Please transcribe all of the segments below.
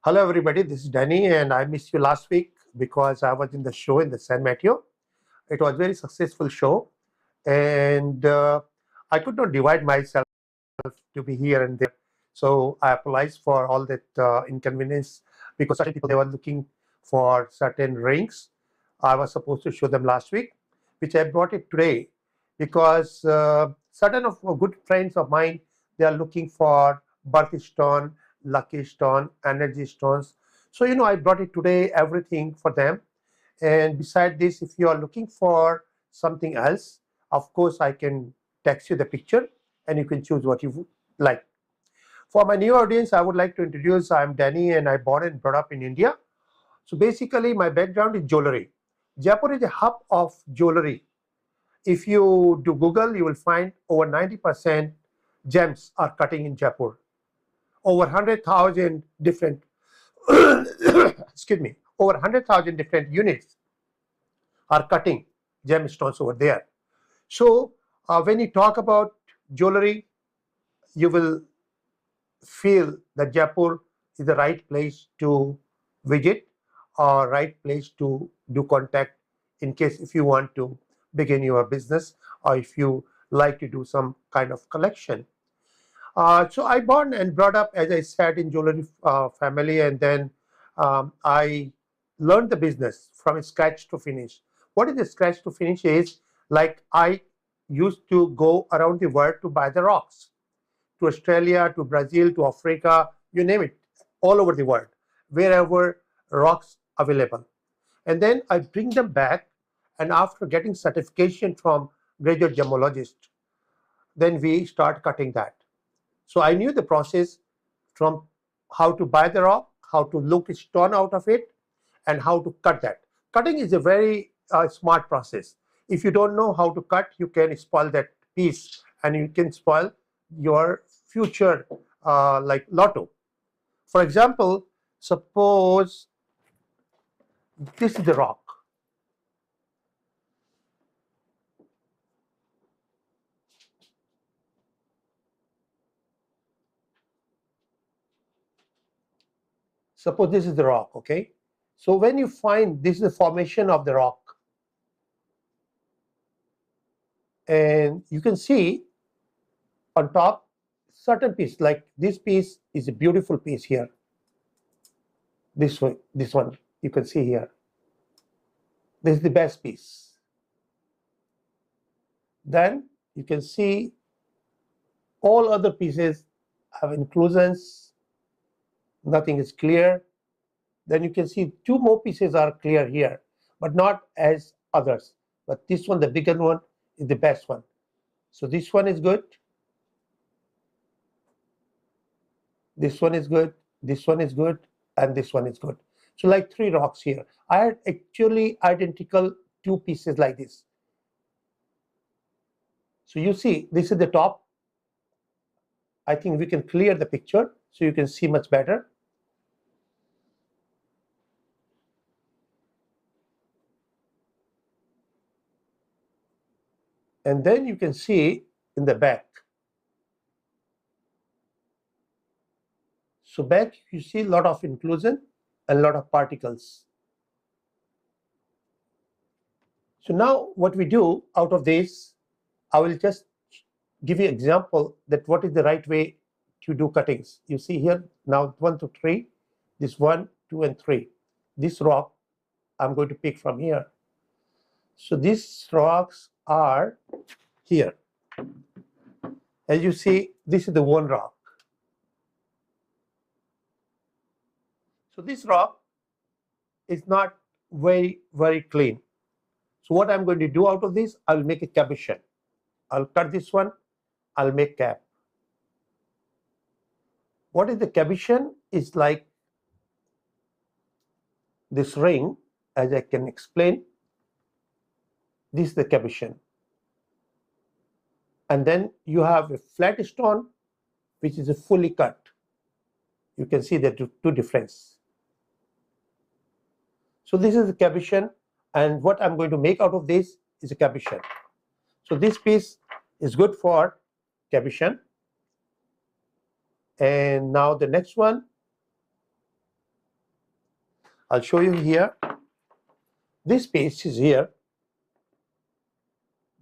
Hello everybody, this is Danny and I missed you last week because I was in the show in the San Mateo. It was a very successful show and I could not divide myself to be here and there. So I apologize for all that inconvenience because certain people, they were looking for certain rings. I was supposed to show them last week, which I brought it today because certain of good friends of mine, they are looking for birthstone, lucky stone, energy stones. So, I brought it today, everything for them. And beside this, if you are looking for something else, of course, I can text you the picture and you can choose what you would like. For my new audience, I would like to introduce, I'm Danny and I born and brought up in India. So basically, my background is jewelry. Jaipur is a hub of jewelry. If you do Google, you will find over 90% gems are cutting in Jaipur. Over 100,000 different, excuse me, over 100,000 different units are cutting gemstones over there. So when you talk about jewelry, you will feel that Jaipur is the right place to visit or right place to do contact in case if you want to begin your business or if you like to do some kind of collection. So I born and brought up, as I said, in jewelry family, and then I learned the business from scratch to finish. What is the scratch to finish is like I used to go around the world to buy the rocks, to Australia, to Brazil, to Africa, you name it, all over the world, wherever rocks available. And then I bring them back, and after getting certification from graduate gemologist, then we start cutting that. So I knew the process from how to buy the rock, how to look a stone out of it, and how to cut that. Cutting is a very smart process. If you don't know how to cut, you can spoil that piece and you can spoil your future like lotto. For example, suppose this is the rock. Suppose this is the rock, okay? So when you find this is the formation of the rock, and you can see on top certain piece, like this piece is a beautiful piece here. This one you can see here. This is the best piece. Then you can see all other pieces have inclusions, nothing is clear. Then you can see two more pieces are clear here, but not as others. But this one, the bigger one, is the best one. So this one is good. This one is good. This one is good. And this one is good. So like three rocks here. I had actually identical two pieces like this. So you see, this is the top. I think we can clear the picture so you can see much better. And then you can see in the back. So back you see a lot of inclusion and a lot of particles. So now what we do out of this, I will just give you an example that what is the right way to do cuttings. You see here now 1 to 3, this 1, 2, and 3. This rock I'm going to pick from here. So these rocks are here. As you see, this is the one rock. So this rock is not very, very clean. So what I'm going to do out of this, I'll make a cabochon. I'll cut this one, I'll make cap. What is the cabochon? Is like this ring, as I can explain. This is the cabochon. And then you have a flat stone, which is a fully cut. You can see the two difference. So this is the cabochon, and what I'm going to make out of this is a cabochon. So this piece is good for cabochon. And now the next one, I'll show you here. This piece is here.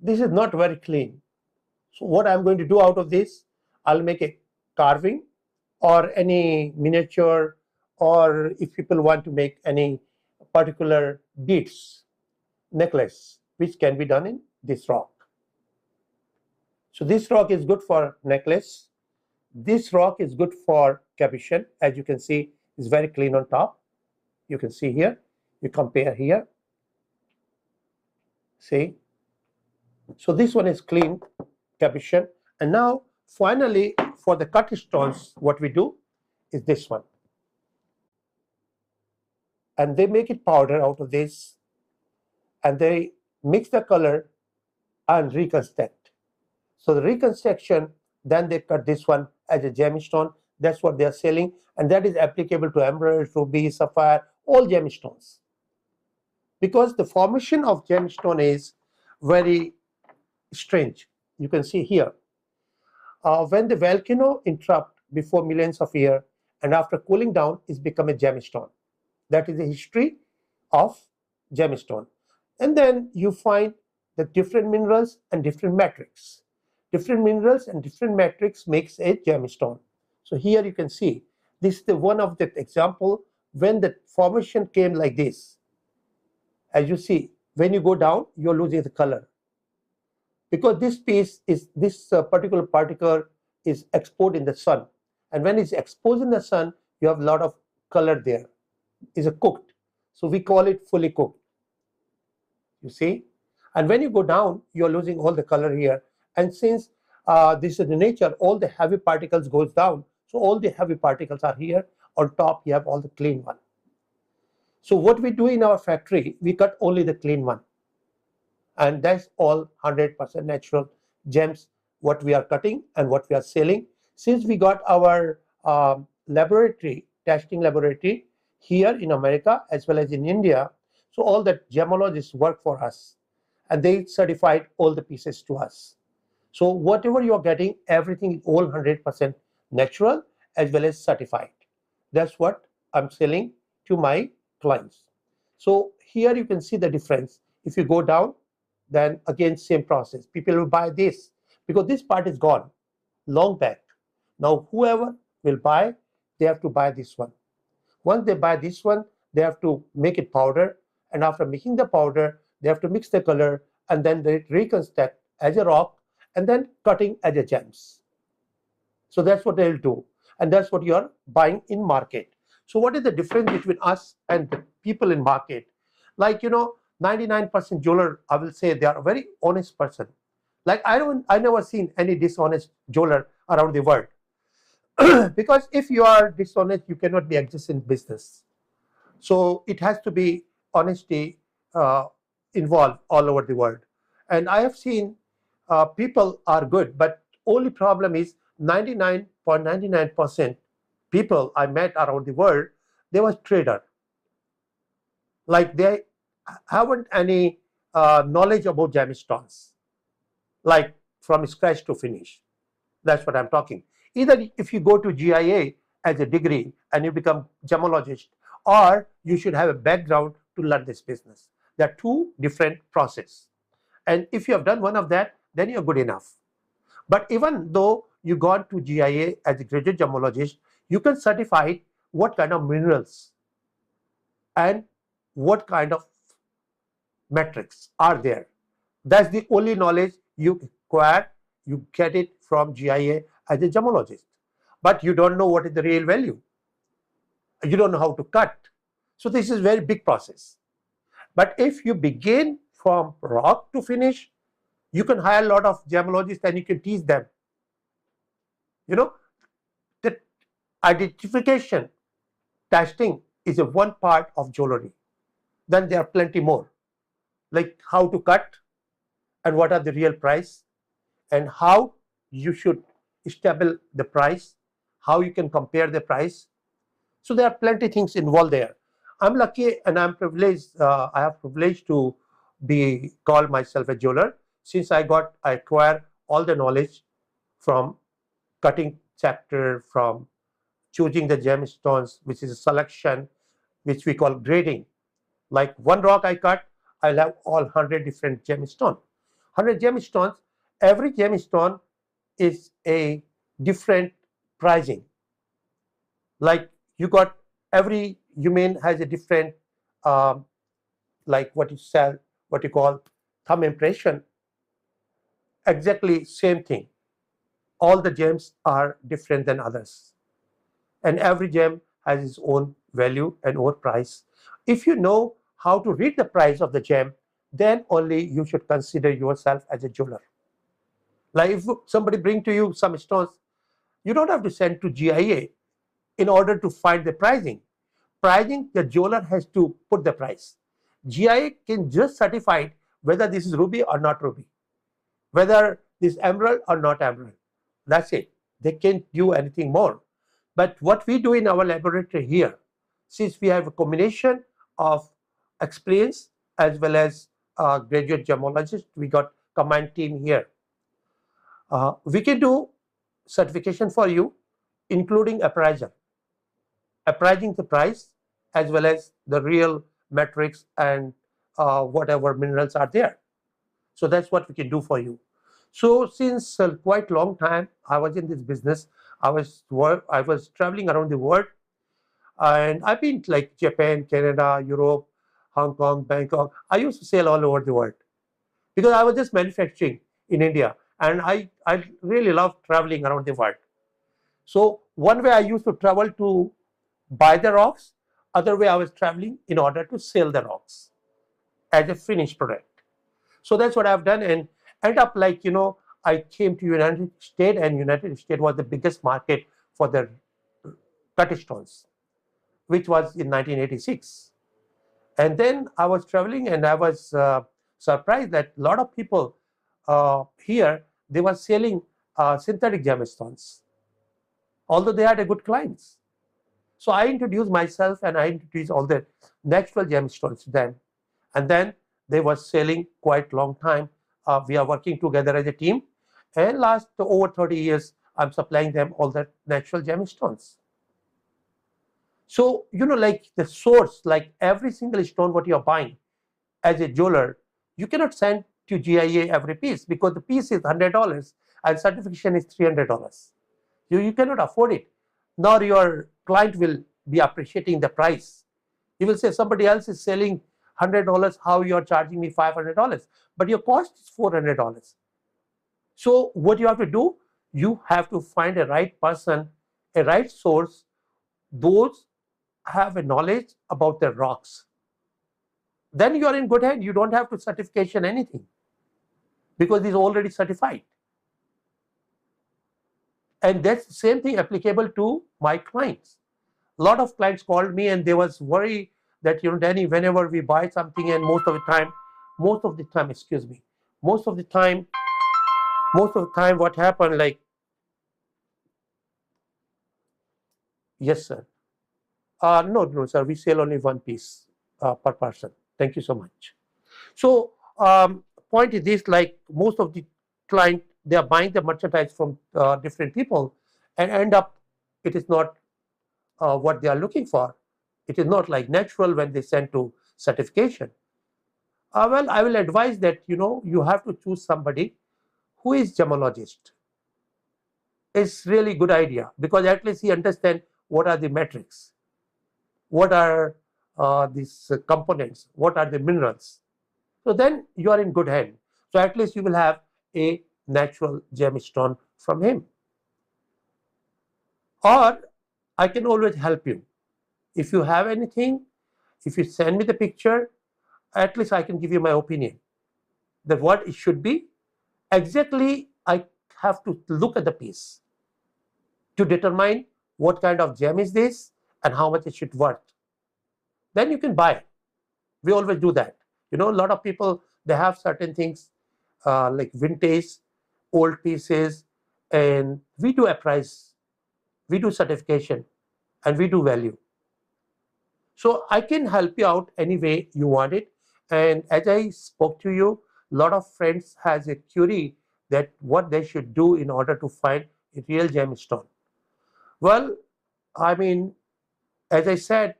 This is not very clean. So what I'm going to do out of this, I'll make a carving or any miniature, or if people want to make any particular beads, necklace, which can be done in this rock. So this rock is good for necklace. This rock is good for capuchin. As you can see, it's very clean on top. You can see here. You compare here. See? So this one is clean capuchin. And now, finally, for the cut stones, what we do is this one. And they make it powder out of this. And they mix the color and reconstruct. So the reconstruction, then they cut this one as a gemstone. That's what they are selling. And that is applicable to emerald, ruby, sapphire, all gemstones. Because the formation of gemstone is very strange. You can see here. When the volcano erupt before millions of years and after cooling down, it's become a gemstone. That is the history of gemstone. And then you find the different minerals and different matrix. Different minerals and different matrix makes a gemstone. So here you can see, this is the one of the example when the formation came like this. As you see, when you go down, you're losing the color. Because this piece is, this particular particle is exposed in the sun. And when it's exposed in the sun, you have a lot of color there. It's cooked. So we call it fully cooked. You see? And when you go down, you're losing all the color here. And since this is the nature, all the heavy particles goes down. So all the heavy particles are here. On top, you have all the clean one. So what we do in our factory, we cut only the clean one. And that's all 100% natural gems, what we are cutting and what we are selling. Since we got our laboratory, testing laboratory here in America as well as in India, so all the gemologists work for us and they certified all the pieces to us. So whatever you are getting, everything is all 100% natural as well as certified. That's what I'm selling to my clients. So here you can see the difference. If you go down, then again same process. People will buy this because this part is gone long back. Now whoever will buy, they have to buy this one. Once they buy this one, they have to make it powder, and after making the powder, they have to mix the color and then they reconstruct as a rock and then cutting as a gems. So that's what they'll do, and that's what you're buying in market. So what is the difference between us and the people in market? Like, 99% jeweler, I will say they are a very honest person. Like I never seen any dishonest jeweler around the world. Because if you are dishonest, you cannot be exist in business. So it has to be honesty involved all over the world. And I have seen people are good, but only problem is 99.99% people I met around the world, they was trader. Like they haven't any knowledge about gemstones, like from scratch to finish. That's what I'm talking. Either if you go to GIA as a degree and you become gemologist, or you should have a background to learn this business. There are two different processes. And if you have done one of that, then you're good enough. But even though you got to GIA as a graduate gemologist, you can certify what kind of minerals and what kind of metrics are there. That's the only knowledge you acquire. You get it from GIA as a gemologist. But you don't know what is the real value. You don't know how to cut. So this is a very big process. But if you begin from rock to finish, you can hire a lot of gemologists and you can teach them. The identification testing is a one part of jewelry. Then there are plenty more, like how to cut and what are the real price and how you should establish the price, how you can compare the price. So there are plenty things involved there. I'm lucky and I'm privileged. I have privilege to be called myself a jeweler, since I acquire all the knowledge from cutting chapter, from choosing the gemstones, which is a selection, which we call grading. Like one rock I cut, I'll have all 100 different gemstones. 100 gemstones, every gemstone is a different pricing. Like you got every human has a different, like what you sell, what you call thumb impression. Exactly same thing. All the gems are different than others, and every gem has its own value and own price. If you know how to read the price of the gem, then only you should consider yourself as a jeweler. Like if somebody bring to you some stones, you don't have to send to GIA in order to find the pricing. Pricing, the jeweler has to put the price. GIA can just certify whether this is ruby or not ruby, whether this emerald or not emerald. That's it. They can't do anything more. But what we do in our laboratory here, since we have a combination of experience as well as graduate gemologists, we got combined team here. We can do certification for you, including appraisal, appraising the price as well as the real metrics and whatever minerals are there. So that's what we can do for you. So since quite long time I was in this business, I was traveling around the world, and I've been like Japan, Canada, Europe, Hong Kong, Bangkok. I used to sail all over the world because I was just manufacturing in India, and I really love traveling around the world. So one way I used to travel to buy the rocks, other way I was traveling in order to sell the rocks as a finished product. So that's what I've done, and end up like, I came to United States, and United States was the biggest market for the cut stones, which was in 1986. And then I was traveling, and I was surprised that a lot of people here, they were selling synthetic gemstones, although they had a good clients. So I introduced myself, and I introduced all the natural gemstones to them, and then they were selling quite long time. We are working together as a team, and last over 30 years, I'm supplying them all the natural gemstones. So, like the source, like every single stone what you're buying as a jeweler, you cannot send to GIA every piece because the piece is $100 and certification is $300. You cannot afford it, nor your client will be appreciating the price. He will say somebody else is selling $100, how you're charging me $500, but your cost is $400. So what you have to do, you have to find a right person, a right source, those have a knowledge about the rocks. Then you are in good hand. You don't have to certification anything because it's already certified. And that's the same thing applicable to my clients. A lot of clients called me and they was worried that, Danny, whenever we buy something, and most of the time, what happened, like, yes, sir. No, sir, we sell only one piece per person. Thank you so much. So, point is this, like most of the client, they are buying the merchandise from different people and end up, it is not what they are looking for. It is not like natural when they send to certification. Well, I will advise that, you have to choose somebody who is gemologist. It's really good idea because at least he understands what are the metrics, what are these components, what are the minerals. So then you are in good hand. So at least you will have a natural gemstone from him. Or I can always help you. If you have anything, if you send me the picture, at least I can give you my opinion that what it should be. Exactly, I have to look at the piece to determine what kind of gem is this and how much it should worth. Then you can buy it. We always do that. A lot of people, they have certain things like vintage, old pieces, and we do a price, we do certification, and we do value. So I can help you out any way you want it. And as I spoke to you, a lot of friends has a query that what they should do in order to find a real gemstone. Well, I mean, as I said,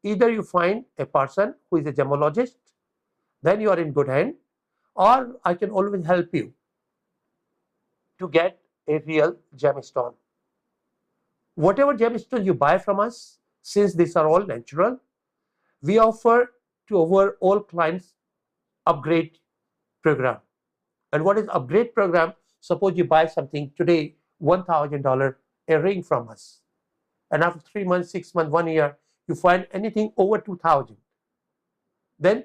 Either you find a person who is a gemologist, then you are in good hand, or I can always help you to get a real gemstone. Whatever gemstone you buy from us, since these are all natural, we offer to our all clients upgrade program. And what is upgrade program? Suppose you buy something today, $1,000 a ring from us, and after 3 months, 6 months, 1 year, you find anything over 2,000. Then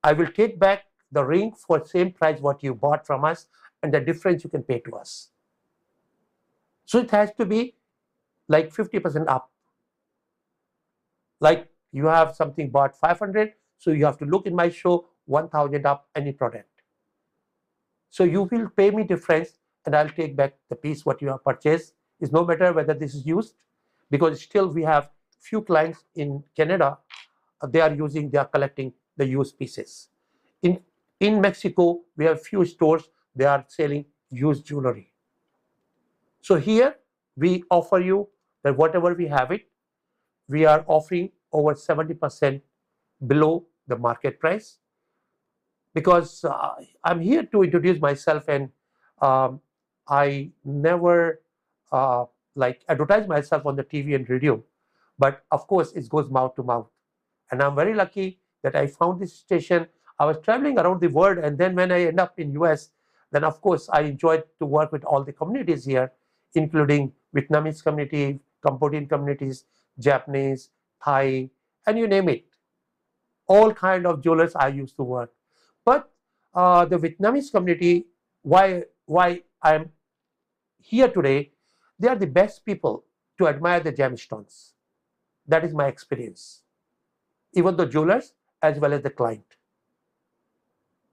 I will take back the ring for same price what you bought from us, and the difference you can pay to us. So it has to be like 50% up. Like you have something bought 500, so you have to look in my show 1,000 up any product. So you will pay me difference, and I'll take back the piece what you have purchased. It's no matter whether this is used, because still we have few clients in Canada, they are collecting the used pieces. In Mexico, we have few stores, they are selling used jewelry. So here we offer you that whatever we have it, we are offering over 70% below the market price, because I'm here to introduce myself, and I never like advertise myself on the TV and radio, but of course it goes mouth to mouth. And I'm very lucky that I found this station. I was traveling around the world, and then when I end up in US, then of course I enjoyed to work with all the communities here, including Vietnamese community, Cambodian communities, Japanese, Thai, and you name it. All kind of jewelers I used to work. But the Vietnamese community, why I'm here today, they are the best people to admire the gemstones. That is my experience. Even the jewelers as well as the client.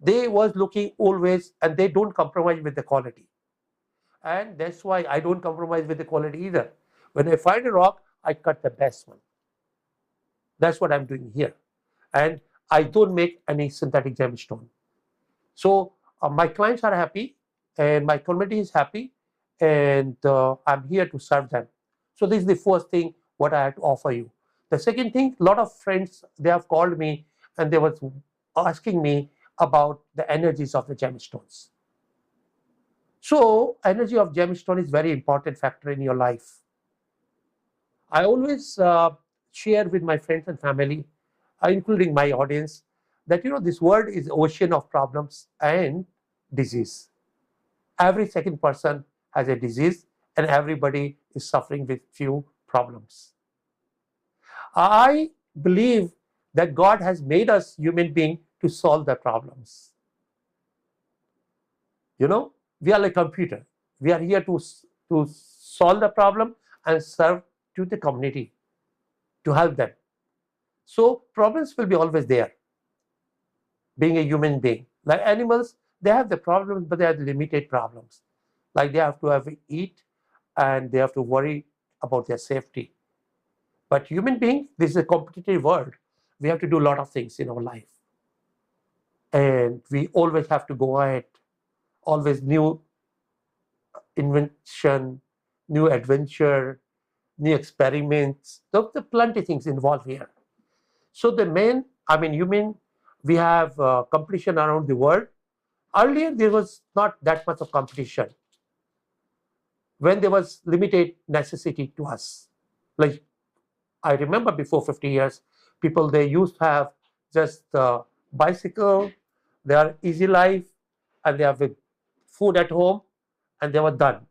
They was looking always, and they don't compromise with the quality. And that's why I don't compromise with the quality either. When I find a rock, I cut the best one. That's what I'm doing here. And I don't make any synthetic gemstone. So my clients are happy, and my community is happy, and I'm here to serve them. So this is the first thing what I had to offer you. The second thing, a lot of friends, they have called me, and they was asking me about the energies of the gemstones. So energy of gemstone is very important factor in your life. I always share with my friends and family, including my audience, that this world is ocean of problems and disease. Every second person has a disease, and everybody is suffering with few problems. I believe that God has made us human beings to solve the problems. We are like a computer. We are here to solve the problem and serve to the community, to help them. So problems will be always there. Being a human being, like animals, they have the problems, but they have limited problems. Like they have to have to eat, and they have to worry about their safety. But human beings, this is a competitive world. We have to do a lot of things in our life, and we always have to go ahead. Always new invention, new adventure, new experiments. There are plenty of things involved here. So human, we have competition around the world. Earlier, there was not that much of competition when there was limited necessity to us. Like I remember before 50 years, people, they used to have just bicycle, they are easy life, and they have food at home, and they were done.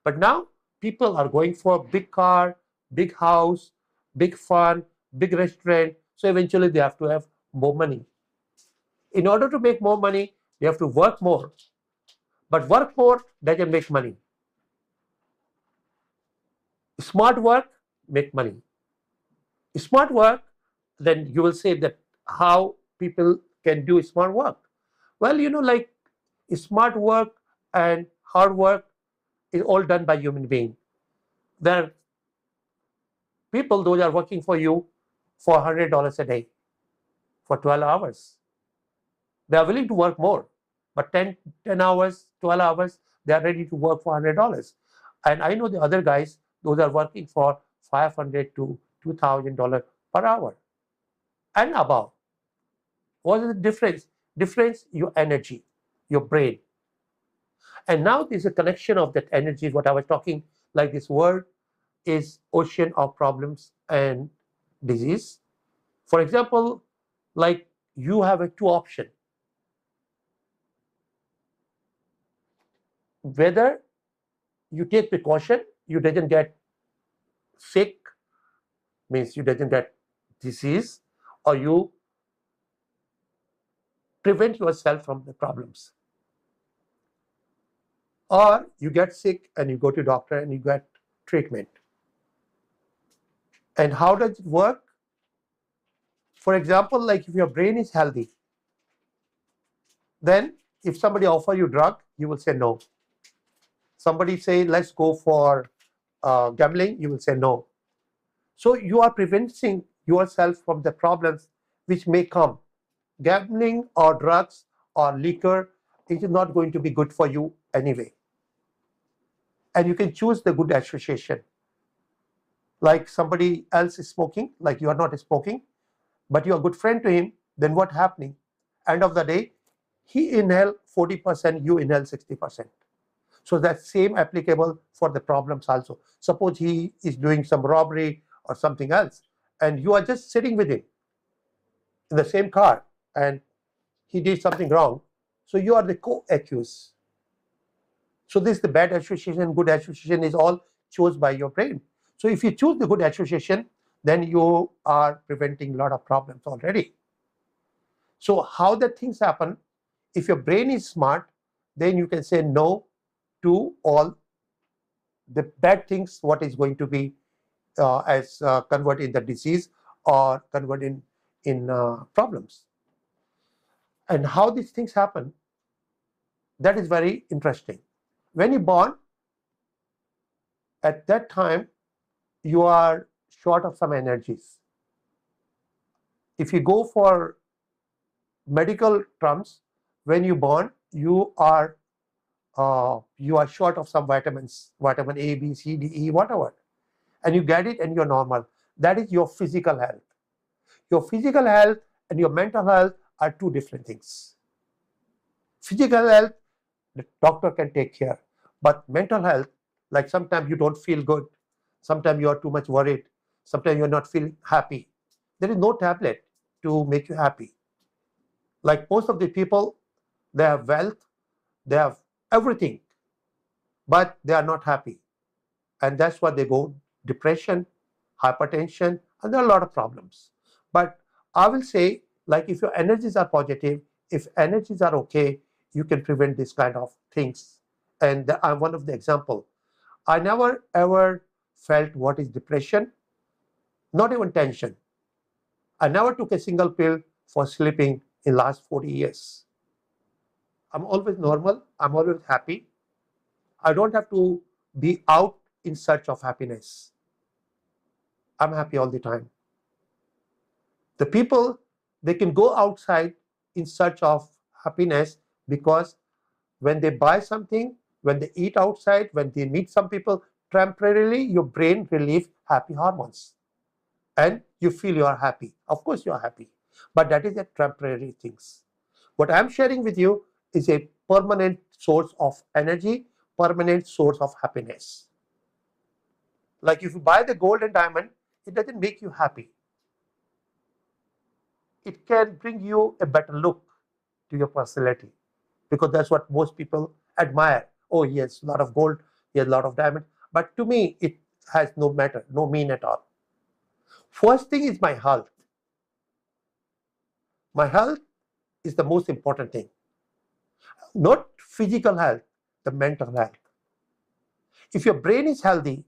But now people are going for big car, big house, big fun, big restaurant. So eventually they have to have more money. In order to make more money, they have to work more. But work more doesn't make money. Smart work make money. Smart work, then you will say that how people can do smart work. Well, like smart work and hard work is all done by human being. There are people, those are working for you for $100 a day for 12 hours. They are willing to work more, but 10 hours, 12 hours, they are ready to work for $100. And I know the other guys, those are working for $500 to $2,000 per hour. and above. What is the difference? Difference, your energy, your brain. And now there's a connection of that energy, what I was talking, like this world is ocean of problems and disease. For example, like you have a two option. Whether you take precaution, you doesn't get sick, means you doesn't get disease, or you prevent yourself from the problems. Or you get sick and you go to doctor and you get treatment. And how does it work? For example, like if your brain is healthy, then if somebody offer you drug, you will say no. Somebody say, let's go for gambling, you will say no. So you are preventing yourself from the problems which may come. Gambling or drugs or liquor, it is not going to be good for you anyway. And you can choose the good association. Like somebody else is smoking, like you are not smoking, but you are a good friend to him, then what happening? End of the day, he inhale 40%, you inhale 60%. So that's same applicable for the problems also. Suppose he is doing some robbery or something else, and you are just sitting with him in the same car, and he did something wrong. So you are the co-accused. So this is the bad association, good association is all chosen by your brain. So if you choose the good association, then you are preventing a lot of problems already. So how the things happen, if your brain is smart, then you can say no to all the bad things, what is going to be as convert in the disease or convert in problems. And how these things happen, that is very interesting. When you're born, at that time, you are short of some energies. If you go for medical terms, when you're born, you are short of some vitamins, vitamin A, B, C, D, E, whatever, and you get it and you're normal. That is your physical health. Your physical health and your mental health are two different things. Physical health, the doctor can take care, but mental health, like sometimes you don't feel good, sometimes you are too much worried, sometimes you're not feeling happy. There is no tablet to make you happy. Like most of the people, they have wealth, they have everything, but they are not happy. And that's why they go depression, hypertension, and there are a lot of problems. But I will say, like if your energies are positive, if energies are okay, you can prevent this kind of things. And I'm one of the example. I never ever felt what is depression, not even tension. I never took a single pill for sleeping in last 40 years. I'm always normal, I'm always happy. I don't have to be out in search of happiness. I'm happy all the time. The people, they can go outside in search of happiness because when they buy something, when they eat outside, when they meet some people, temporarily your brain relieves happy hormones and you feel you are happy. Of course you are happy, but that is a temporary things. What I'm sharing with you is a permanent source of energy, permanent source of happiness. Like if you buy the gold and diamond, it doesn't make you happy. It can bring you a better look to your personality because that's what most people admire. Oh, he has a lot of gold, he has a lot of diamond. But to me, it has no matter, no mean at all. First thing is my health. My health is the most important thing. Not physical health, the mental health. If your brain is healthy,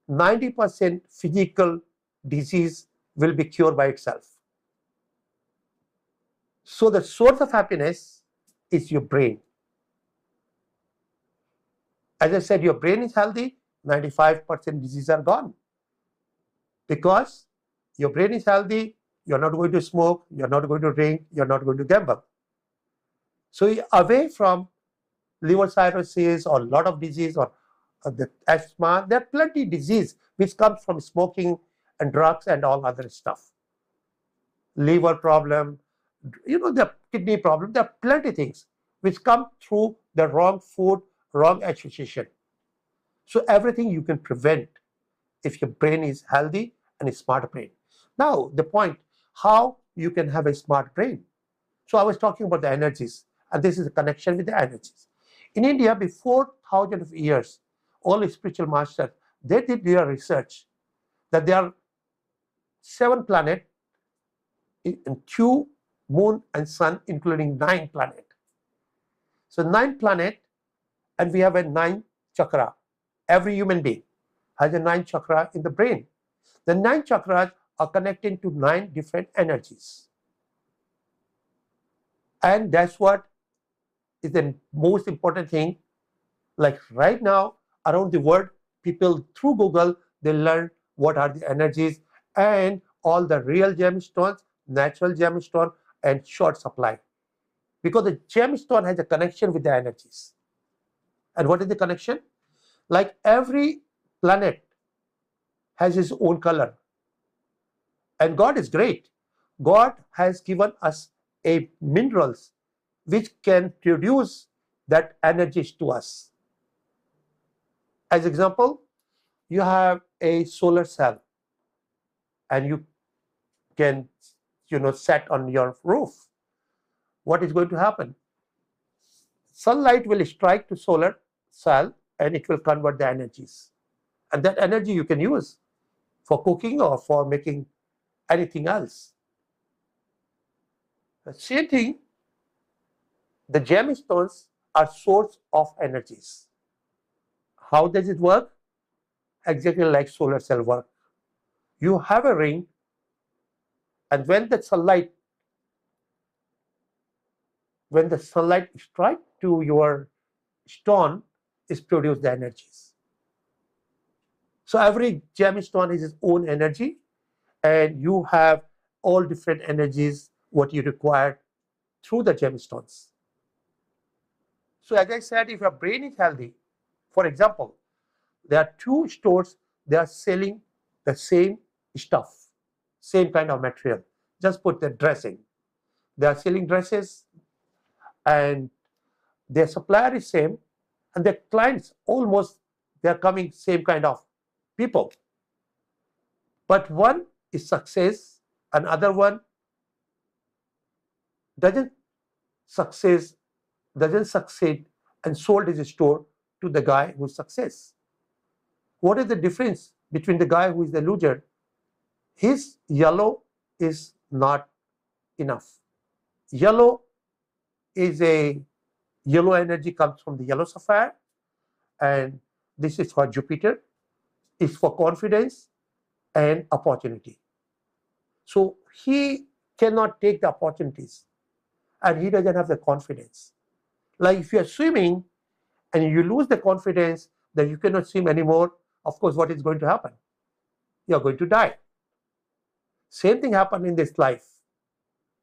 90% physical disease will be cured by itself. So the source of happiness is your brain. As I said, your brain is healthy, 95% diseases are gone. Because your brain is healthy, you're not going to smoke, you're not going to drink, you're not going to gamble. So you're away from liver cirrhosis or a lot of disease or the asthma. There are plenty of disease which comes from smoking and drugs and all other stuff. liver problem, the kidney problem. There are plenty of things which come through the wrong food, wrong association. So everything you can prevent if your brain is healthy and a smart brain. Now, the point, how you can have a smart brain. So I was talking about the energies, and this is a connection with the energies. In India, before thousands of years, all the spiritual masters, they did their research that there are 7 planets, in 2 moon and sun, including 9 planets. So 9 planets, and we have a 9 chakra. Every human being has a 9 chakra in the brain. The 9 chakras are connected to 9 different energies. And that's what is the most important thing. Like right now, around the world, people through Google, they learn what are the energies and all the real gemstones, natural gemstone, and short supply. Because the gemstone has a connection with the energies. And what is the connection? Like every planet has its own color. And God is great. God has given us a minerals which can produce that energies to us. As example, you have a solar cell and you can set on your roof. What is going to happen? Sunlight will strike to solar cell and it will convert the energies. And that energy you can use for cooking or for making anything else. The same thing, the gemstones are source of energies. How does it work? Exactly like solar cell work. You have a ring, and when the sunlight strikes to your stone, is produce the energies. So every gemstone has its own energy, and you have all different energies what you require through the gemstones. So as I said, if your brain is healthy, for example, there are 2 stores, they are selling the same stuff, same kind of material. Just put the dressing. They are selling dresses and their supplier is same and their clients almost, they are coming same kind of people. But one is success, another one doesn't succeed and sold his store to the guy who's success. What is the difference between the guy who is the loser? His yellow is not enough. Yellow energy comes from the yellow sapphire, and this is for Jupiter. It's for confidence and opportunity. So he cannot take the opportunities and he doesn't have the confidence. Like if you're swimming and you lose the confidence that you cannot swim anymore, of course, what is going to happen? You're going to die. Same thing happened in this life.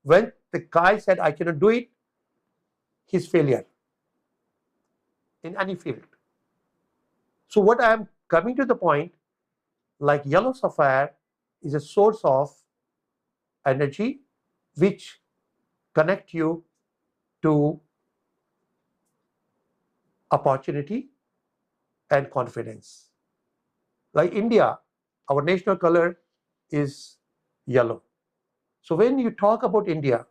When the guy said, I cannot do it, his failure in any field. So what I am coming to the point, like yellow sapphire is a source of energy which connect you to opportunity and confidence. Like India, our national color is yellow. So when you talk about India,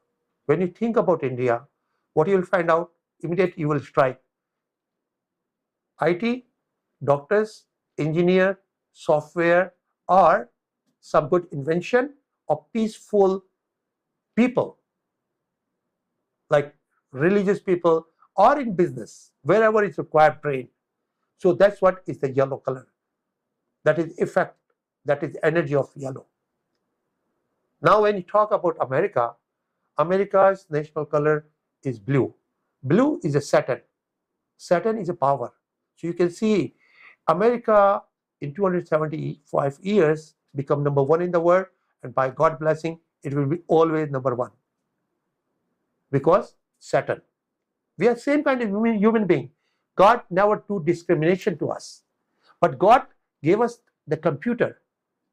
when you think about India, what you will find out, immediately you will strike IT, doctors, engineer, software, or some good invention or peaceful people, like religious people or in business, wherever it's required brain. So that's what is the yellow color. That is effect, that is energy of yellow. Now when you talk about America, America's national color is blue. Blue is a Saturn. Saturn is a power. So you can see America in 275 years become number 1 in the world, and by God's blessing, it will be always number 1. Because Saturn. We are same kind of human being. God never do discrimination to us. But God gave us the computer.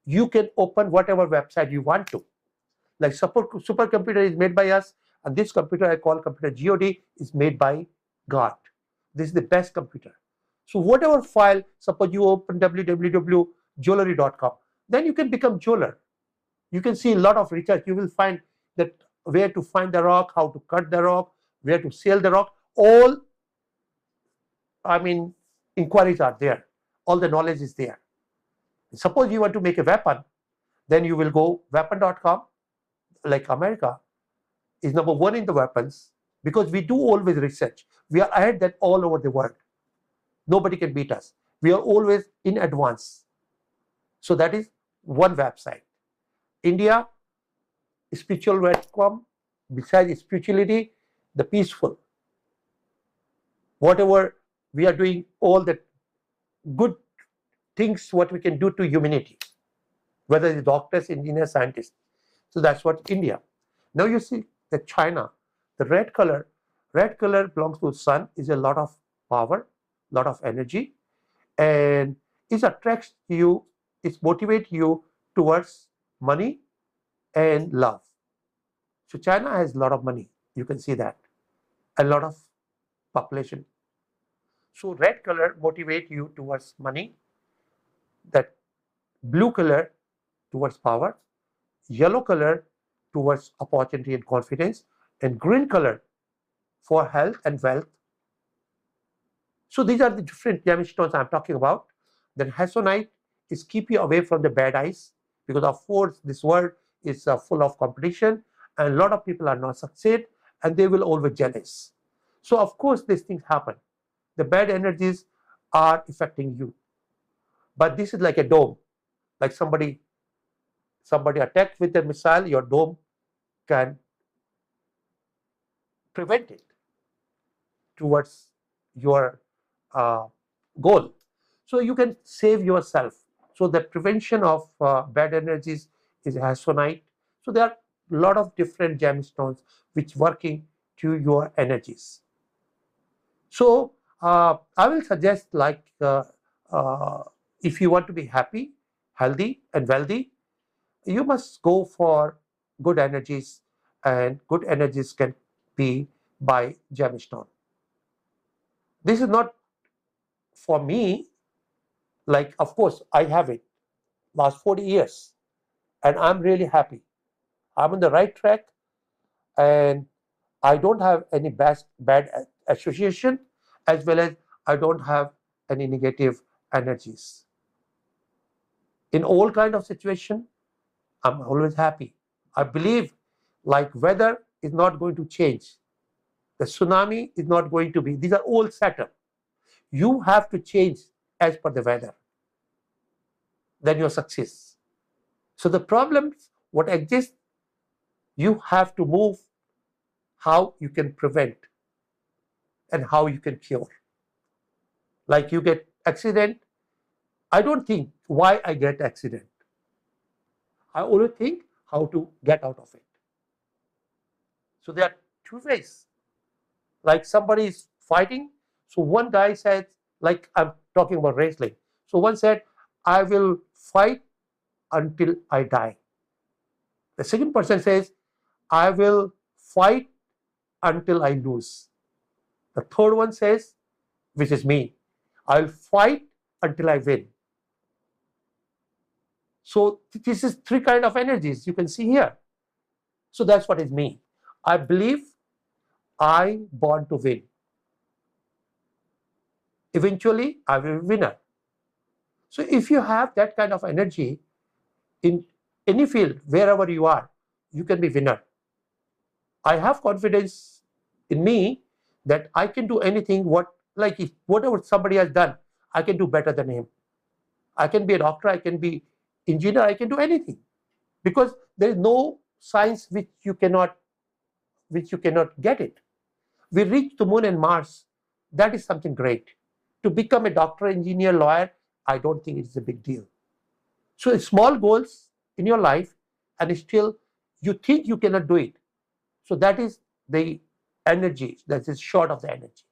You can open whatever website you want to. Like supercomputer is made by us, and this computer I call computer God is made by God. This is the best computer. So whatever file, suppose you open www.jewelry.com, then you can become jeweler. You can see a lot of research. You will find that where to find the rock, how to cut the rock, where to sell the rock. All, inquiries are there. All the knowledge is there. Suppose you want to make a weapon, then you will go weapon.com. Like America is number one in the weapons, because we do always research. We are ahead than all over the world. Nobody can beat us. We are always in advance. So that is one website. India, spiritual.com. Besides spirituality, the peaceful. Whatever we are doing, all the good things what we can do to humanity, whether it's doctors, engineers, scientists. So that's what India. Now you see that China, the red color belongs to sun, is a lot of power, lot of energy, and it attracts you, it motivates you towards money and love. So China has a lot of money, you can see that, a lot of population. So red color motivates you towards money, that blue color towards power, yellow color towards opportunity and confidence, and green color for health and wealth. So these are the different gemstones I'm talking about. Then Hasonite is keep you away from the bad eyes, because of course this world is full of competition, and a lot of people are not succeed, and they will always jealous. So of course these things happen. The bad energies are affecting you. But this is like a dome, like somebody attacked with a missile, your dome can prevent it towards your goal. So you can save yourself. So the prevention of bad energies is Hasonite. So there are a lot of different gemstones which working to your energies. So I will suggest, like if you want to be happy, healthy and wealthy, you must go for good energies, and good energies can be by gemstone. This is not for me, like of course I have it last 40 years and I'm really happy. I'm on the right track and I don't have any bad association, as well as I don't have any negative energies. In all kind of situation, I'm always happy. I believe like weather is not going to change. The tsunami is not going to be. These are all set up. You have to change as per the weather. Then your success. So the problems what exist, you have to move how you can prevent and how you can cure. Like you get accident, I don't think why I get accident. I only think how to get out of it. So there are two ways. Like somebody is fighting. So one guy said, like I'm talking about wrestling. So one said, I will fight until I die. The second person says, I will fight until I lose. The third one says, which is me, I'll fight until I win. So this is three kind of energies you can see here. So that's what is me. I believe I born to win. Eventually, I will be a winner. So if you have that kind of energy in any field, wherever you are, you can be winner. I have confidence in me that I can do anything like if whatever somebody has done, I can do better than him. I can be a doctor, I can be engineer, I can do anything. Because there is no science which you cannot get it. We reach the moon and Mars. That is something great. To become a doctor, engineer, lawyer, I don't think it's a big deal. So small goals in your life and still you think you cannot do it. So that is the energy, that is short of the energy.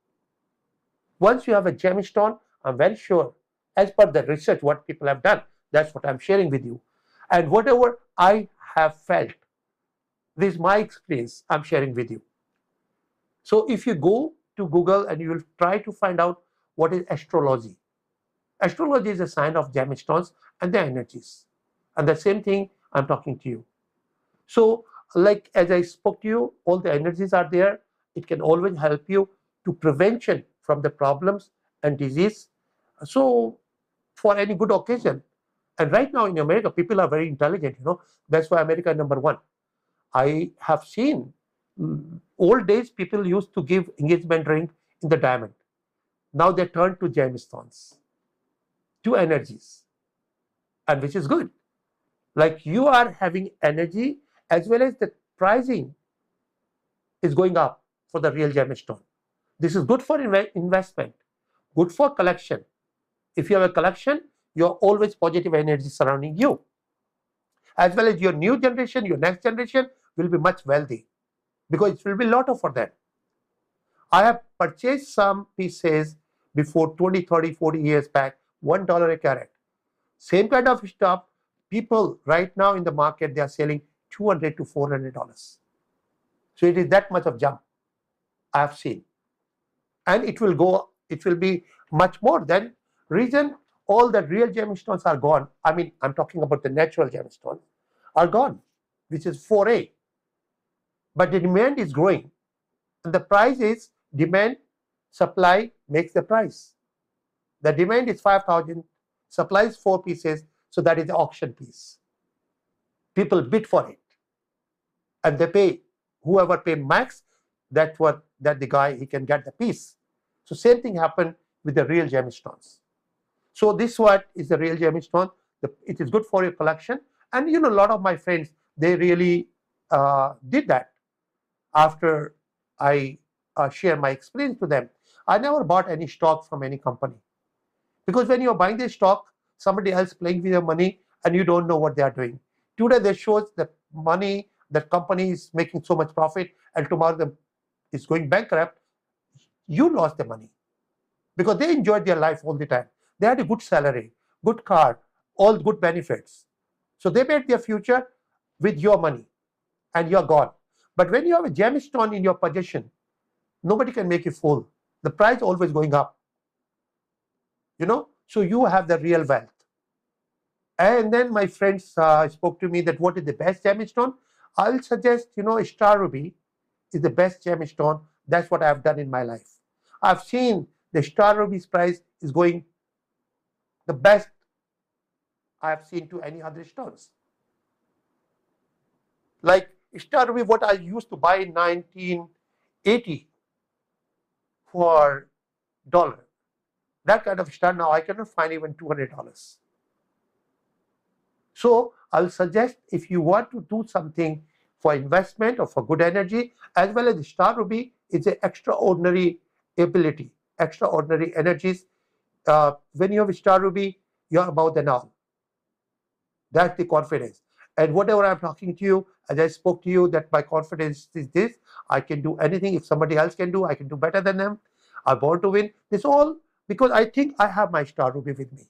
Once you have a gemstone, I'm very sure, as per the research what people have done, that's what I'm sharing with you. And whatever I have felt, This is my experience I'm sharing with you. So if you go to Google and you will try to find out what is astrology. Astrology is a sign of gemstones and their energies. And the same thing I'm talking to you. So like as I spoke to you, all the energies are there. It can always help you to prevention from the problems and disease. So for any good occasion. And right now in America, people are very intelligent, That's why America is #1. I have seen old days people used to give engagement ring in the diamond. Now they turn to gemstones, to energies, and which is good. Like you are having energy as well as the pricing is going up for the real gemstone. This is good for investment, good for collection. If you have a collection, you have always positive energy surrounding you. As well as your new generation, your next generation will be much wealthy because it will be a lot of for them. I have purchased some pieces before 20, 30, 40 years back, $1 a carat. Same kind of stuff, people right now in the market, they are selling $200 to $400. So it is that much of jump I have seen. And it will be much more. Then reason all the real gemstones are gone. I mean, I'm talking about the natural gemstones are gone, which is 4A. But the demand is growing. And the price is demand, supply makes the price. The demand is 5,000, supply is 4 pieces, so that is the auction piece. People bid for it. And they pay, whoever pay max, that the guy, he can get the piece. So same thing happened with the real gemstones. So this what is the real gemstone. It is good for your collection. And a lot of my friends, they really did that. After I share my experience to them, I never bought any stock from any company. Because when you're buying the stock, somebody else playing with your money and you don't know what they are doing. Today they show the money, that company is making so much profit, and tomorrow is going bankrupt. You lost the money because they enjoyed their life all the time. They had a good salary, good car, all good benefits. So they made their future with your money and you're gone. But when you have a gemstone in your possession, nobody can make you fool. The price always going up. So you have the real wealth. And then my friends spoke to me that what is the best gemstone? I'll suggest, star ruby is the best gemstone. That's what I've done in my life. I've seen the star ruby's price is going the best I have seen to any other stones. Like star ruby, what I used to buy in 1980 for $1. That kind of star now I cannot find even $200. So I'll suggest if you want to do something for investment or for good energy, as well as the star ruby is an extraordinary ability, extraordinary energies. When you have a star ruby, you're above than all. That's the confidence. And whatever I'm talking to you, as I spoke to you, that my confidence is this, I can do anything. If somebody else can do, I can do better than them. I want to win. This all because I think I have my star ruby with me.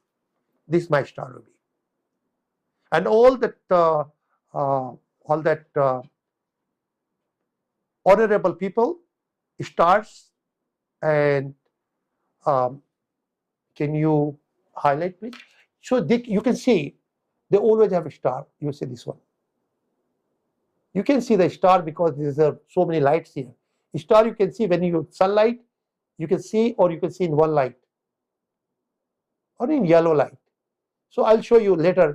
This is my star ruby. And all that honorable people, stars, and can you highlight please? So you can see they always have a star. You see this one. You can see the star because there's so many lights here. A star you can see when you sunlight, you can see, or you can see in one light, or in yellow light. So I'll show you later,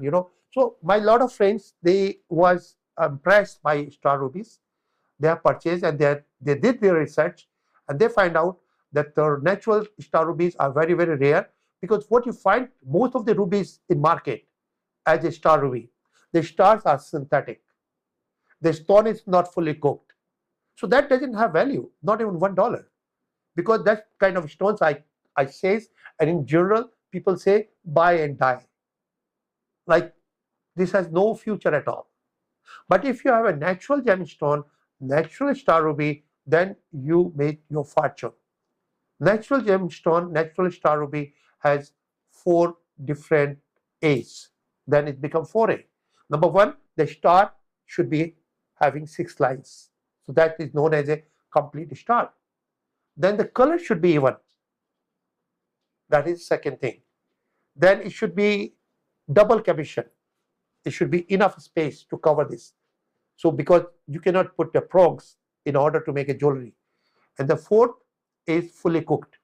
So my lot of friends, they was impressed by star rubies. They have purchased and they did their research, and they find out that the natural star rubies are very, very rare, because what you find, most of the rubies in market as a star ruby, the stars are synthetic. The stone is not fully cooked. So that doesn't have value, not even $1. Because that kind of stones I say, and in general, people say buy and die. Like this has no future at all. But if you have a natural gemstone, natural star ruby, then you make your fortune. Natural gemstone, natural star ruby has 4 different A's. Then it becomes 4A. Number 1, the star should be having 6 lines. So that is known as a complete star. Then the color should be even. That is second thing. Then it should be double caption. It should be enough space to cover this. So because you cannot put the prongs in order to make a jewelry. And the fourth is fully cooked.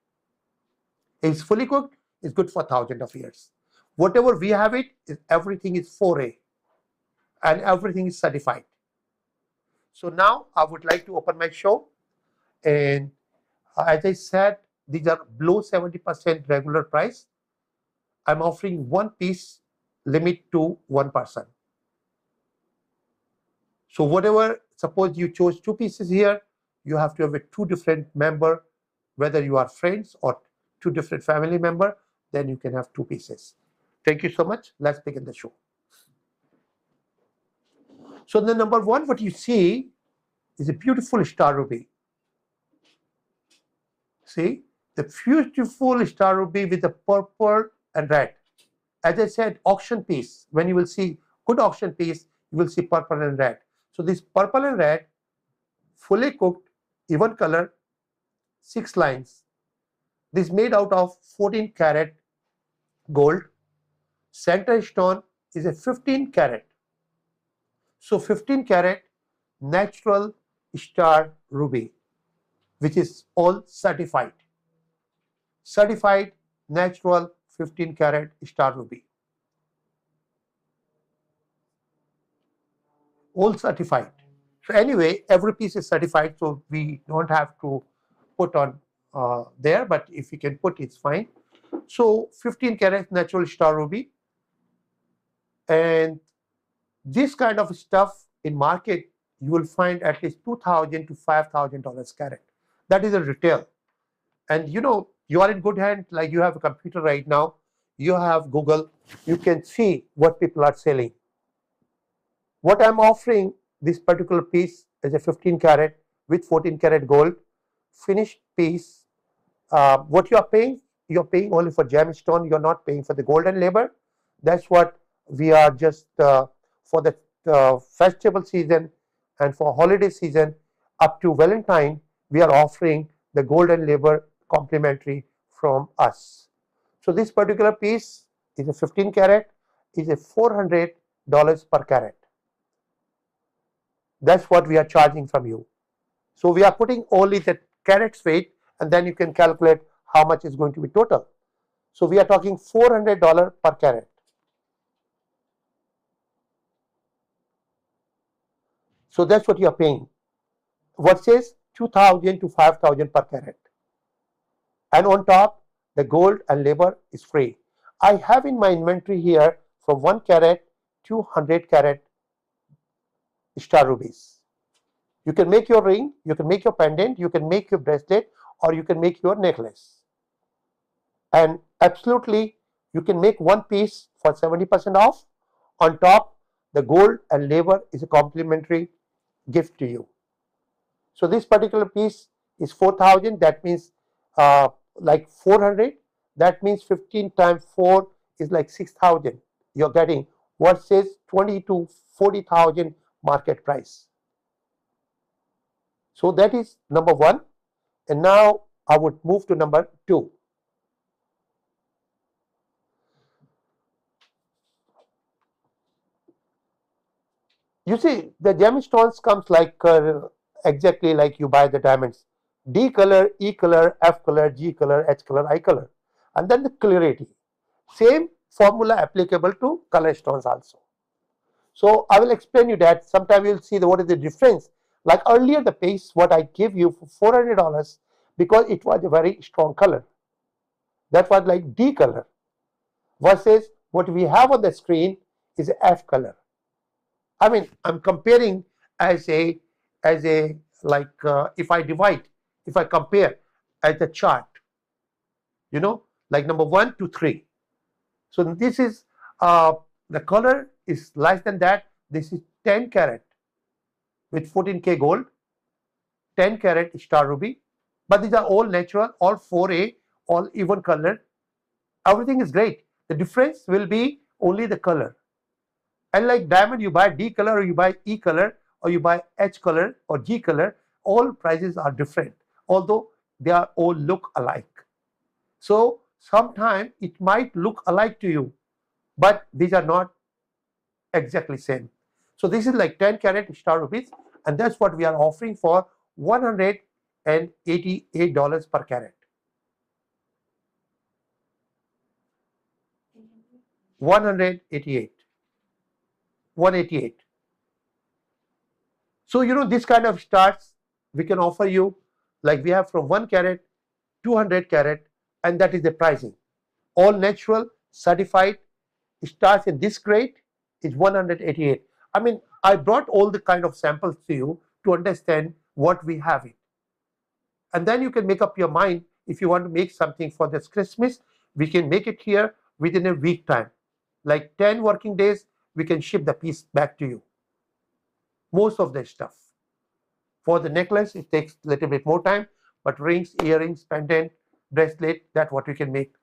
If it's fully cooked, it's good for thousands of years. Whatever we have it, everything is 4A and everything is certified. So now I would like to open my show, and as I said, these are below 70% regular price. I'm offering one piece limit to one person. So whatever, suppose you chose 2 pieces here, you have to have a 2 different member, whether you are friends or 2 different family member, then you can have 2 pieces. Thank you so much. Let's begin the show. So the number 1, what you see is a beautiful star ruby. See, the beautiful star ruby with the purple and red. As I said, auction piece. When you will see good auction piece, you will see purple and red. So this purple and red, fully cooked, even color, 6 lines. This is made out of 14 karat gold. Center stone is a 15 karat. So 15 karat natural star ruby, which is all certified. Certified natural 15 karat star ruby. All certified. So anyway, every piece is certified, so we don't have to put on there, but if you can put, it's fine. So 15 karat natural star ruby, and this kind of stuff in market you will find at least $2,000 to $5,000 carat. That is a retail. And you know, you are in good hand, like you have a computer right now, you have Google, you can see what people are selling. What I'm offering, this particular piece is a 15 karat with 14 karat gold finished piece. What you're paying only for gemstone, you're not paying for the golden labor. That's what we are just for the festival season and for holiday season up to Valentine, we are offering the golden labor complimentary from us. So this particular piece is a 15 karat, is a $400 per carat. That's what we are charging from you. So we are putting only the carats weight, and then you can calculate how much is going to be total. So we are talking $400 per carat. So that's what you are paying. Versus 2,000 to 5,000 per carat. And on top, the gold and labor is free. I have in my inventory here from 1 carat to 100 carat star rubies. You can make your ring, you can make your pendant, you can make your bracelet, or you can make your necklace. And absolutely, you can make one piece for 70% off. On top, the gold and labor is a complimentary gift to you. So this particular piece is 4,000. That means like 400. That means 15 times 4 is like 6,000. You're getting versus 20 to 40,000 market price. So that is number 1. And now I would move to number 2. You see, the gemstones comes like exactly like you buy the diamonds. D color, E color, F color, G color, H color, I color. And then the clarity. Same formula applicable to color stones also. So I will explain you that. Sometime you'll see what is the difference. Like earlier the piece what I gave you for $400 because it was a very strong color. That was like D color. Versus what we have on the screen is F color. I mean, I'm comparing as a like if I compare as a chart, you know, like number 1 to 3. So this is the color is less than that. This is 10 karat with 14K gold, 10 karat star ruby, but these are all natural, all 4A, all even color. Everything is great. The difference will be only the color. And like diamond, you buy D color or you buy E color. or you buy H color or G color, all prices are different, although they are all look alike. So sometimes it might look alike to you, but these are not exactly same. So this is like 10 carat star rupees, and that's what we are offering for $188 per carat. 188. 188. So this kind of stars we can offer you, like we have from 1 carat, 200 carat, and that is the pricing. All natural, certified stars in this grade is 188. I mean, I brought all the kind of samples to you to understand what we have it. And then you can make up your mind if you want to make something for this Christmas. We can make it here within a week time. Like 10 working days, we can ship the piece back to you. Most of the stuff. For the necklace, it takes a little bit more time, but rings, earrings, pendant, bracelet, that's what we can make.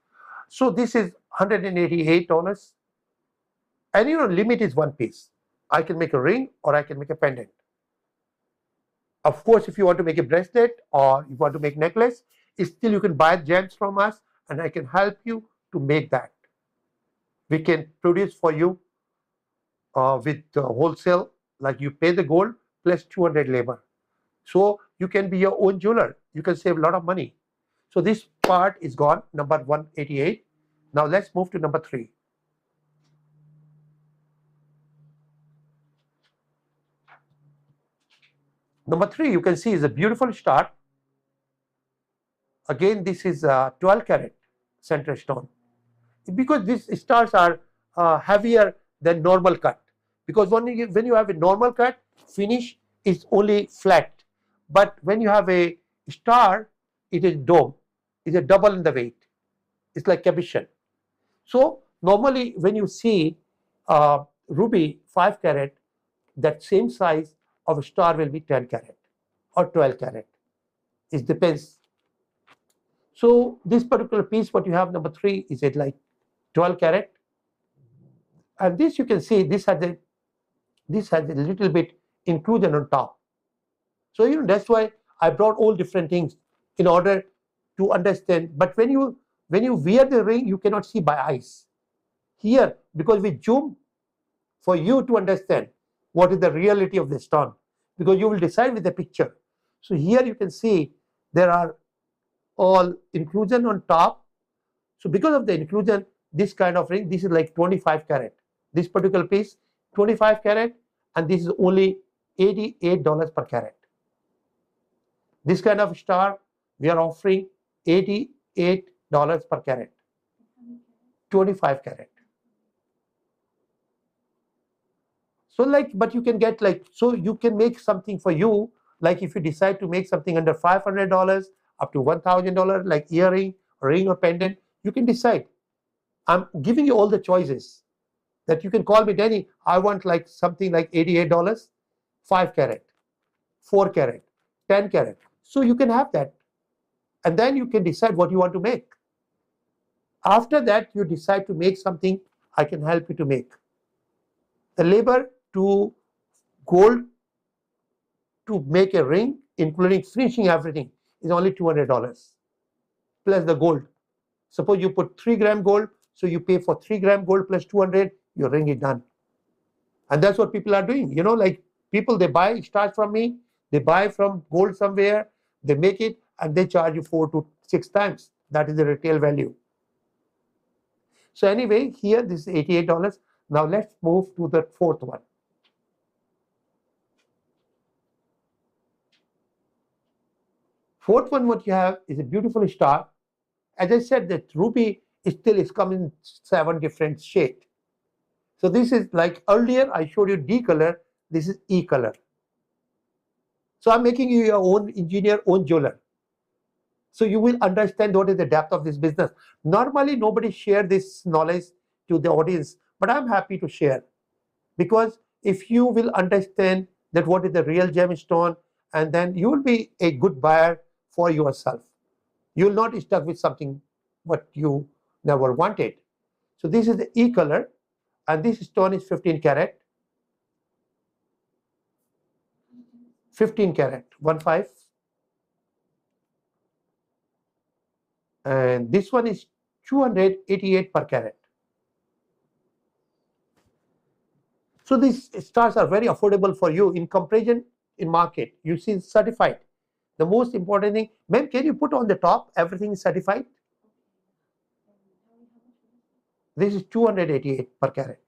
So this is $188. And limit is one piece. I can make a ring or I can make a pendant. Of course, if you want to make a bracelet or you want to make necklace, still you can buy gems from us and I can help you to make that. We can produce for you with wholesale, like you pay the gold plus 200 labor. So you can be your own jeweler. You can save a lot of money. So this part is gone, number 188. Now let's move to number 3. Number 3, you can see, is a beautiful star. Again, this is 12 carat center stone. Because these stars are heavier than normal cut. Because when you have a normal cut, finish is only flat. But when you have a star, it is dome. It's a double in the weight. It's like cabochon. So normally when you see ruby 5 carat, that same size of a star will be 10 carat or 12 carat. It depends. So this particular piece, what you have, number 3, is it like 12 carat? And this you can see, this has a little bit inclusion on top. So that's why I brought all different things in order to understand. But when you wear the ring, you cannot see by eyes. Here, because we zoom for you to understand what is the reality of the stone, because you will decide with the picture. So here you can see there are all inclusion on top. So because of the inclusion, this kind of ring, this is like 25 carat. This particular piece, 25 carat, and this is only $88 per carat. This kind of star, we are offering $88 per carat. 25 carat. So but you can get so you can make something for you, like if you decide to make something under $500 up to $1,000, like earring, ring or pendant, you can decide. I'm giving you all the choices that you can call me, Danny, I want something like $88, 5 carat, 4 carat, 10 carat. So you can have that. And then you can decide what you want to make. After that, you decide to make something, I can help you to make. The labor to gold to make a ring, including finishing everything, is only $200 plus the gold. Suppose you put 3 gram gold, so you pay for 3 gram gold plus 200, your ring is done. And that's what people are doing. Like people, they buy stars from me, they buy from gold somewhere, they make it, and they charge you 4 to 6 times. That is the retail value. So anyway, here this is $88. Now let's move to the 4th one. Fourth one, what you have is a beautiful star. As I said, that ruby still is coming in 7 different shades. So this is like earlier I showed you D color, this is E color. So I'm making you your own engineer, own jeweler. So you will understand what is the depth of this business. Normally nobody share this knowledge to the audience, but I'm happy to share. Because if you will understand that what is the real gemstone, and then you will be a good buyer for yourself. You will not be stuck with something what you never wanted. So this is the E color, and this stone is 15 carat. 15 carat, 1.5. And this one is 288 per carat. So these stars are very affordable for you in comparison in market. You see certified. The most important thing, ma'am, can you put on the top, everything is certified? This is 288 per carat.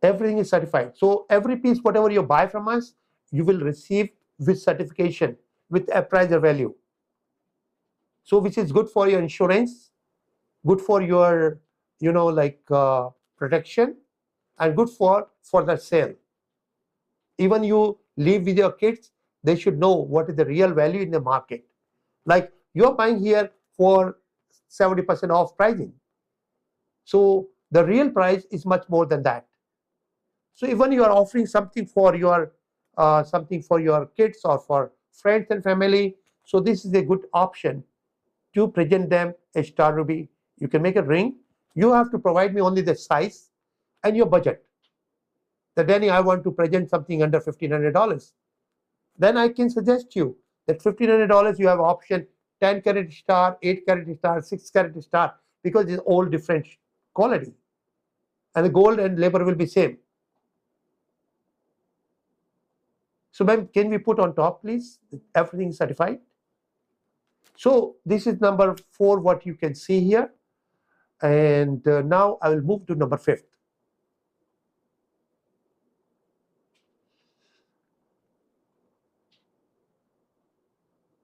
Everything is certified. So every piece, whatever you buy from us, you will receive with certification, with appraiser value. So which is good for your insurance, good for your, protection, and good for the sale. Even you live with your kids, they should know what is the real value in the market. Like you're buying here for 70% off pricing. So the real price is much more than that. So even you are offering something for your kids or for friends and family, so this is a good option to present them a star ruby. You can make a ring. You have to provide me only the size and your budget. That Danny, I want to present something under $1,500. Then I can suggest you that $1,500 you have option 10 carat star, 8 carat star, 6 carat star, because it's all different quality. And the gold and labor will be same. So ma'am, can we put on top, please? Everything is certified. So this is number 4, what you can see here. And now I will move to number 5th.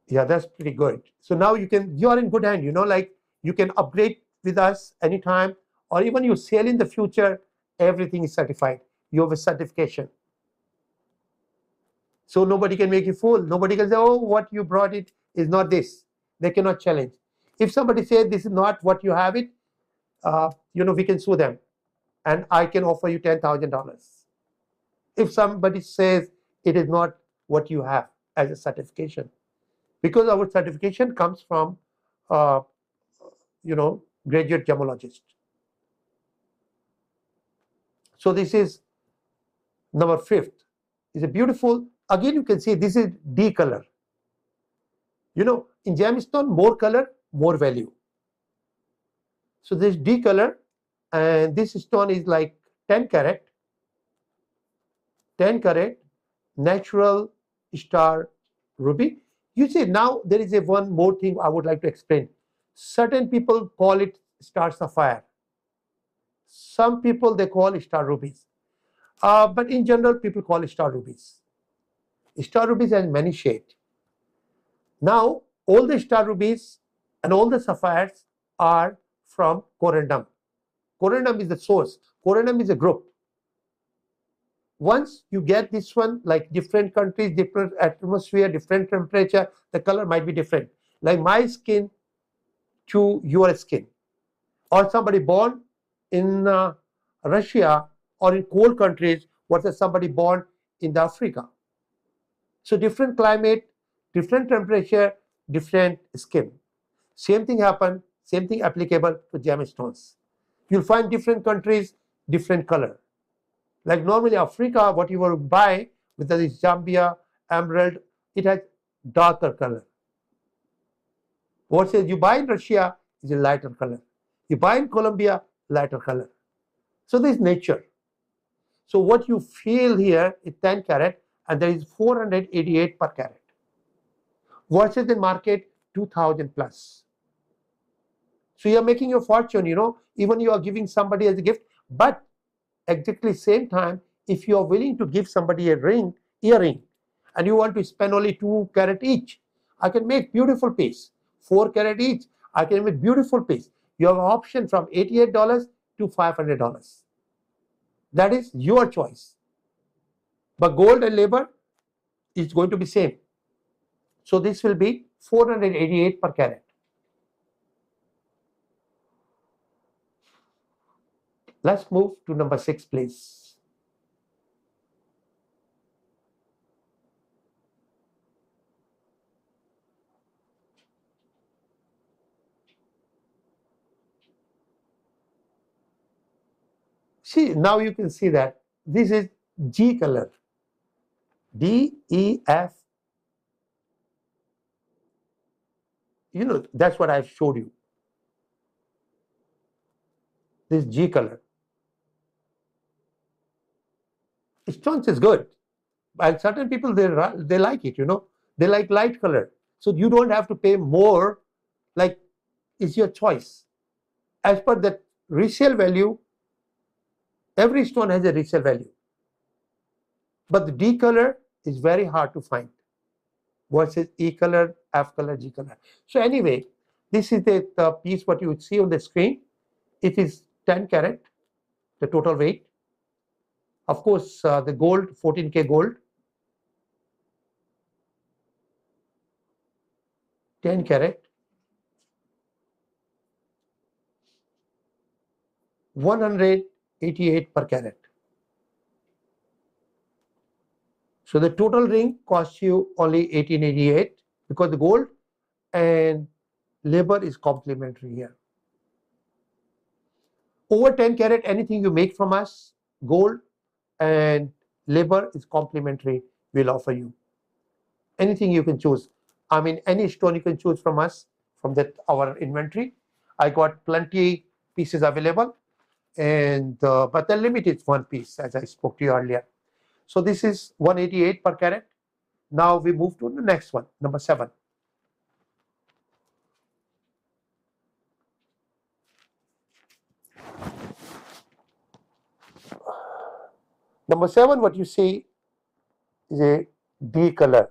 Yeah, that's pretty good. So now you are in good hand, like you can upgrade with us anytime, or even you sell in the future, everything is certified. You have a certification. So nobody can make you fool. Nobody can say, oh, what you brought it is not this. They cannot challenge. If somebody says this is not what you have it, we can sue them. And I can offer you $10,000. If somebody says it is not what you have as a certification. Because our certification comes from, graduate gemologist. So this is number 5th. It's a beautiful, again you can see this is D color. In gemstone, more color, more value. So this D color, and this stone is like 10 carat, natural star ruby. You see, now there is one more thing I would like to explain. Certain people call it star sapphire. Some people, they call it star rubies. But in general, people call it star rubies. Star rubies has many shades. Now, all the star rubies and all the sapphires are from corundum. Corundum is the source. Corundum is a group. Once you get this one, like different countries, different atmosphere, different temperature, the color might be different. Like my skin to your skin. Or somebody born in Russia or in cold countries versus somebody born in Africa. So different climate, different temperature, different skin. Same thing happen, same thing applicable to gemstones. You'll find different countries, different color. Like normally Africa, what you will buy, whether it's Zambia, emerald, it has darker color. What says you buy in Russia is a lighter color. You buy in Colombia, lighter color. So this is nature. So what you feel here is 10 carat and there is 488 per carat. Versus in market 2000 plus. So you are making your fortune, even you are giving somebody as a gift, but exactly same time, if you are willing to give somebody a earring, and you want to spend only 2 carat each, I can make beautiful piece. 4 carat each, I can make beautiful piece. You have an option from $88 to $500. That is your choice. But gold and labor is going to be same. So this will be 488 per carat. Let's move to number 6, please. See, now you can see that this is G color. D, E, F. You know, that's what I've showed you. This G color. Stones is good. And certain people, they like it, you know. They like light color. So you don't have to pay more, like, it's your choice. As per the resale value, every stone has a resale value. But the D color is very hard to find versus E color, F color, G color. So anyway, this is the piece what you would see on the screen. It is 10 carat, the total weight. Of course, the gold, 14K gold. 10 carat. 188 per carat. So the total ring costs you only 1888 because the gold and labor is complementary here. Over 10 carat, anything you make from us, gold and labor is complementary, we'll offer you. Anything you can choose. I mean, any stone you can choose from us, from that our inventory. I got plenty pieces available, and but the limit is one piece, as I spoke to you earlier. So this is 188 per carat. Now we move to the next one, number 7. Number 7, what you see is a D color.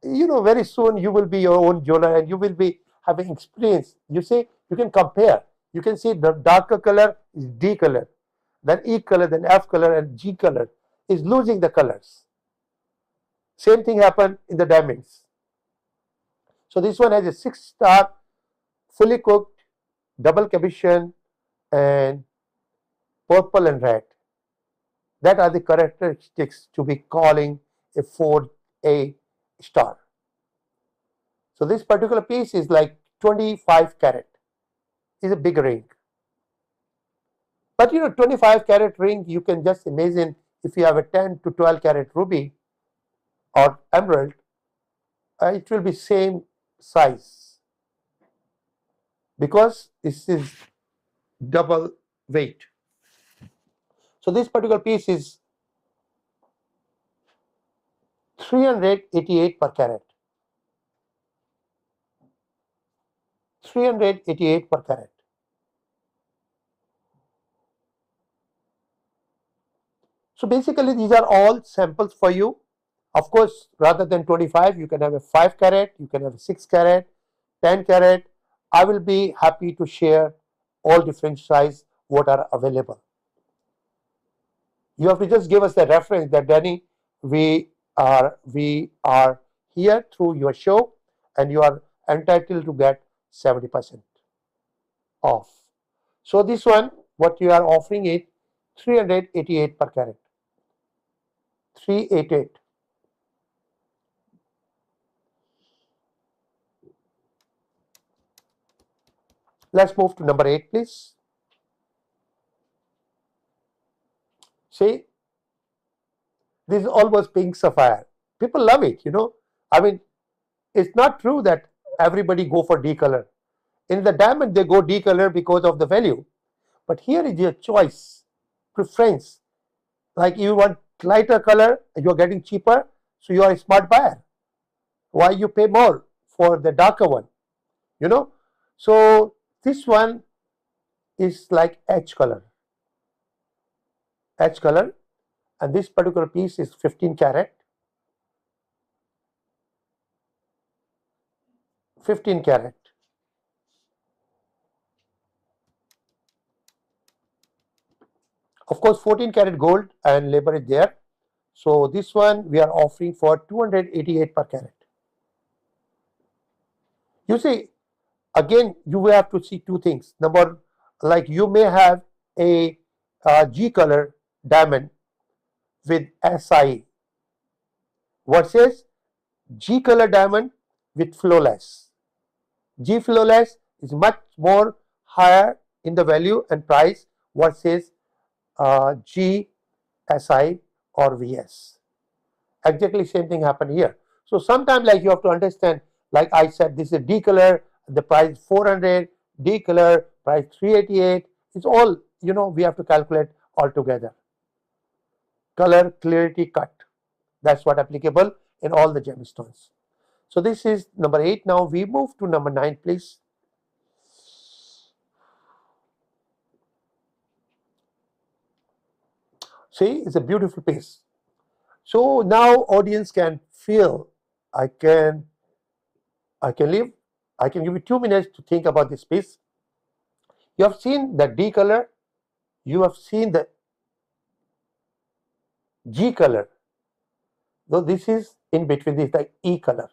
You know, very soon you will be your own jeweler and you will be having experience. You say you can compare. You can see the darker color is D color, then E color, then F color, and G color is losing the colors. Same thing happened in the diamonds. So this one has a 6-star, fully cooked, double cabochon, and purple and red. That are the characteristics to be calling a 4A star. So this particular piece is like 25 carat. Is a big ring. But you know, 25 carat ring, you can just imagine if you have a 10 to 12 carat ruby or emerald, it will be same size because this is double weight. So this particular piece is 388 per carat. 388 per carat. So basically these are all samples for you. Of course, rather than 25, you can have a 5 carat, you can have a 6 carat, 10 carat. I will be happy to share all different size what are available. You have to just give us the reference that Danny, we are here through your show and you are entitled to get 70% off. So this one, what you are offering is 388 per carat. 388. Let's move to number 8, please. See, this is almost pink sapphire. People love it, you know. I mean, it's not true that everybody go for D color. In the diamond, they go D color because of the value. But here is your choice, preference. Like you want lighter color, you're getting cheaper, so you are a smart buyer. Why you pay more for the darker one, you know? So this one is like H color. H color, and this particular piece is 15 carat. 15 carat. Of course, 14 karat gold and labor is there. So this one we are offering for 288 per carat. You see, again, you will have to see two things. Number, like you may have a G color diamond with SI versus G color diamond with flawless. G flawless is much more higher in the value and price versus GSI or VS. Exactly same thing happened here. So sometimes like you have to understand, like I said, this is a D color, the price 400, D color, price 388. It's all, we have to calculate all together. Color, clarity, cut. That's what applicable in all the gemstones. So this is number 8. Now we move to number 9, please. See, it's a beautiful piece. So now audience can feel, I can give you 2 minutes to think about this piece. You have seen the D color, you have seen the G color. So this is in between, this is like E color.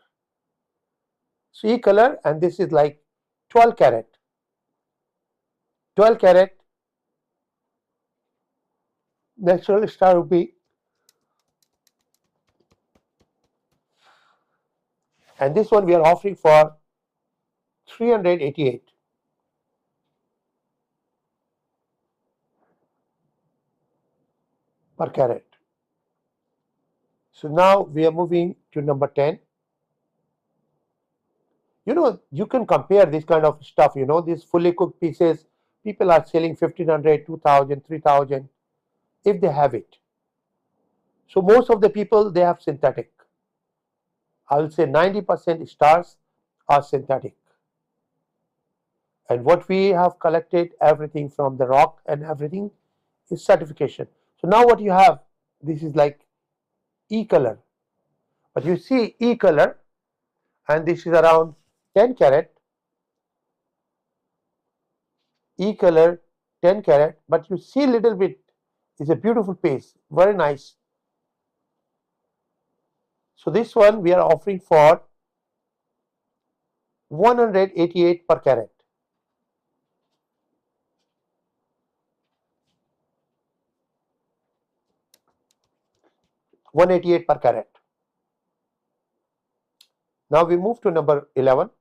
So E color, and this is like 12 carat. 12 carat natural star ruby. And this one we are offering for 388. Per carat. So now we are moving to number 10. You can compare this kind of stuff, these fully cooked pieces. People are selling 1,500, 2,000, 3,000 if they have it. So most of the people, they have synthetic. I will say 90% stars are synthetic. And what we have collected, everything from the rock and everything, is certification. So now what you have, this is like E color. But you see E color, and this is around 10 carat. E color, 10 carat, but you see little bit, is a beautiful piece, very nice. So this one we are offering for 188 per carat. 188 per carat. Now we move to number 11.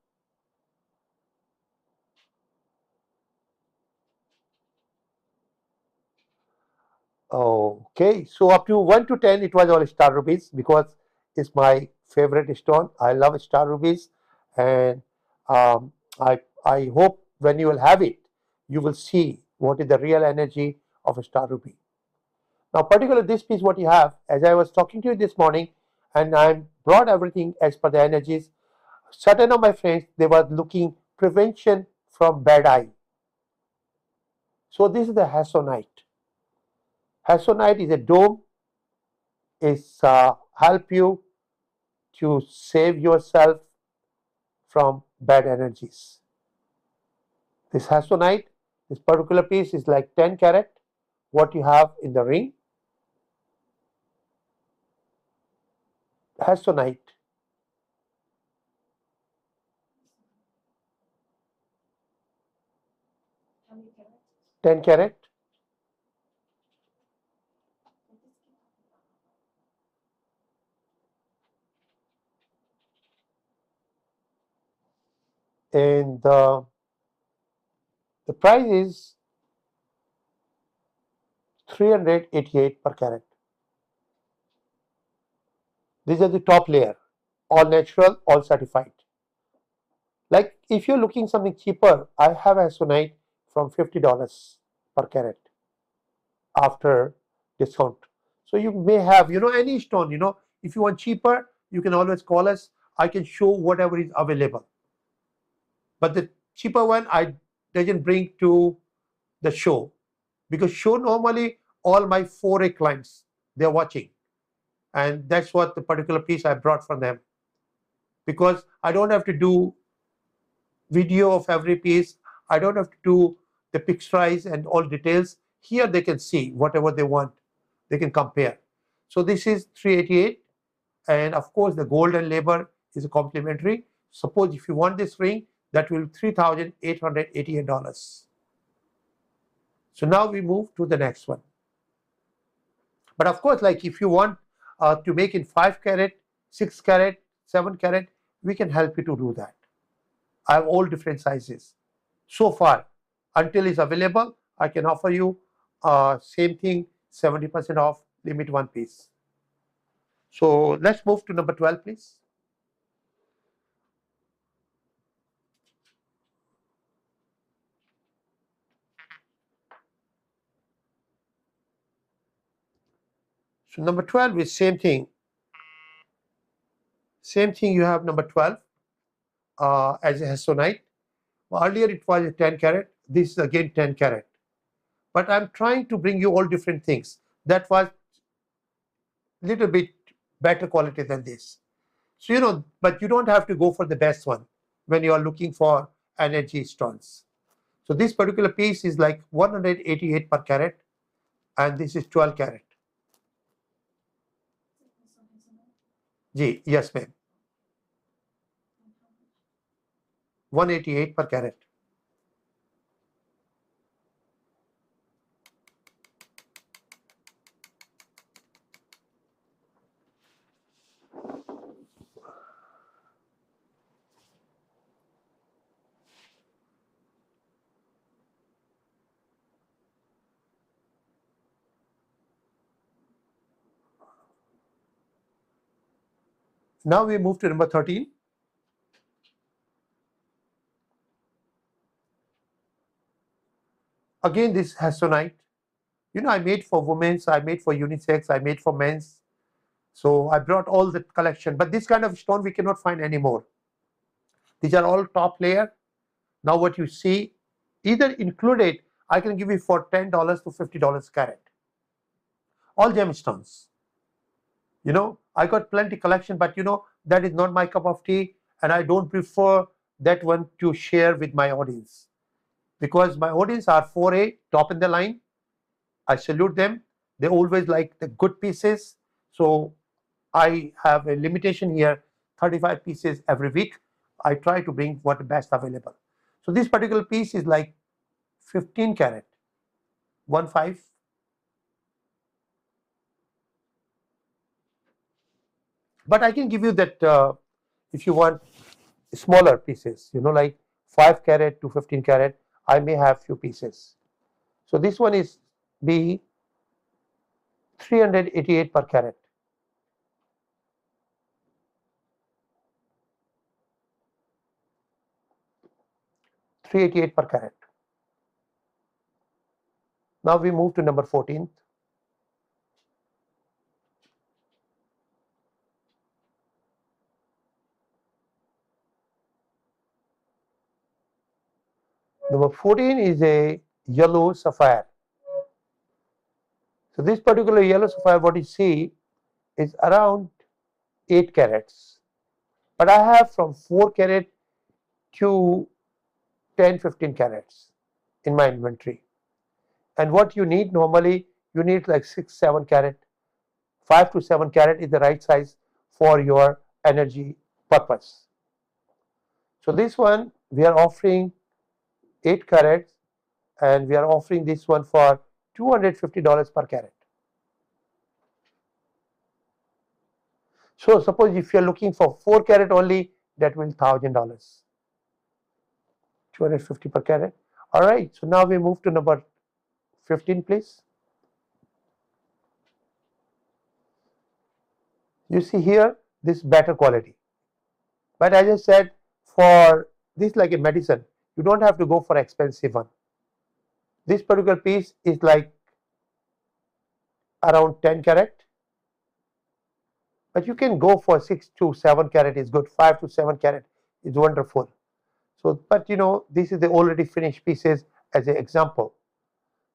Okay, so up to 1 to 10 it was all star rubies, because it's my favorite stone. I love star rubies, and I hope when you will have it, you will see what is the real energy of a star ruby. Now particularly this piece what you have, as I was talking to you this morning, and I brought everything as per the energies. Certain of my friends, they were looking prevention from bad eye. So this is the hasonite. Hasonite is a dome, is help you to save yourself from bad energies. This hasonite, this particular piece is like 10 carat, what you have in the ring. Hasonite. 10 carat. And the price is 388 per carat. These are the top layer, all natural, all certified. Like if you're looking something cheaper, I have a hasonite from $50 per carat after discount. So you may have, any stone, if you want cheaper, you can always call us. I can show whatever is available. But the cheaper one, I doesn't bring to the show, because show normally all my foreign clients, they're watching. And that's what the particular piece I brought from them. Because I don't have to do video of every piece. I don't have to do the picturize and all details. Here they can see whatever they want. They can compare. So this is 388. And of course, the gold and labor is a complimentary. Suppose if you want this ring, that will be $3,888. So now we move to the next one. But of course, like if you want to make in 5 carat, 6 carat, 7 carat, we can help you to do that. I have all different sizes. So far, until it's available, I can offer you same thing, 70% off, limit 1 piece. So let's move to number 12, please. So number 12 is same thing. Same thing, you have number 12 as a hessonite. Earlier it was a 10 carat. This is again 10 carat. But I'm trying to bring you all different things. That was little bit better quality than this. So, but you don't have to go for the best one when you are looking for energy stones. So this particular piece is like 188 per carat, and this is 12 carat. Yes, ma'am. 188 per carat. Now we move to number 13. Again, this hessonite. I made for women's, I made for unisex, I made for men's. So I brought all the collection. But this kind of stone we cannot find anymore. These are all top layer. Now what you see, either included, I can give you for $10 to $50 carat. All gemstones. I got plenty collection, but that is not my cup of tea, and I don't prefer that one to share with my audience, because my audience are 4A, top in the line. I salute them. They always like the good pieces. So I have a limitation here, 35 pieces every week. I try to bring what the best available. So this particular piece is like 15 carat, 1.5. But I can give you that if you want smaller pieces, like 5 carat to 15 carat, I may have few pieces. So this one is be 388 per carat. $388 per carat. Now we move to number 14th. Number 14 is a yellow sapphire. So this particular yellow sapphire, what you see, is around 8 carats. But I have from 4 carat to 10, 15 carats in my inventory. And what you need normally, you need like 6, 7 carat. 5 to 7 carat is the right size for your energy purpose. So this one we are offering 8 carats, and we are offering this one for $250 per carat. So suppose if you are looking for 4 carat only, that will $1,000. 250 per carat. All right. So now we move to number 15, please. You see here, this better quality. But as I said, for this like a medicine, you don't have to go for expensive one. This particular piece is like around 10 carat. But you can go for 6 to 7 carat is good. 5 to 7 carat is wonderful. So, but this is the already finished pieces as an example.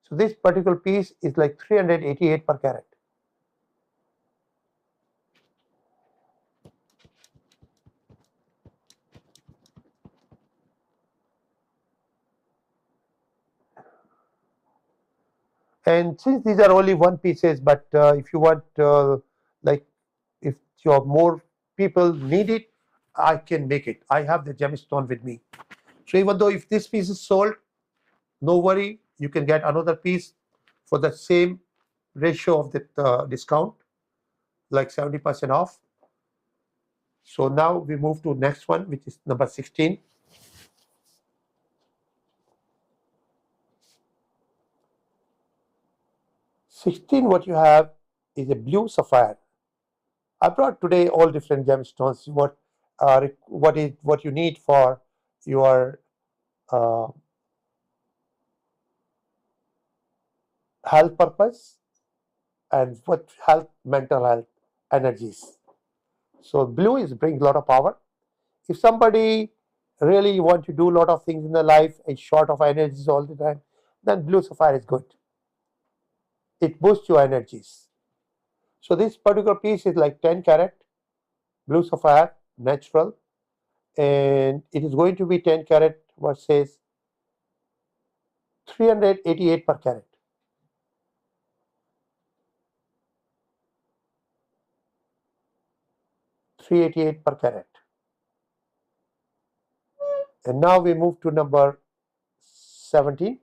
So this particular piece is like 388 per carat. And since these are only one pieces, but if you want, like, if your more people need it, I can make it. I have the gemstone with me. So even though if this piece is sold, no worry, you can get another piece for the same ratio of the discount, like 70% off. So now we move to next one, which is number 16. 16, what you have is a blue sapphire. I brought today all different gemstones. What you need for your health purpose and what health, mental health, energies. So blue is brings a lot of power. If somebody really want to do a lot of things in their life and short of energies all the time, then blue sapphire is good. It boosts your energies. So this particular piece is like 10 carat blue sapphire, natural, and it is going to be 10 carat versus 388 per carat. 388 per carat. And now we move to number 17.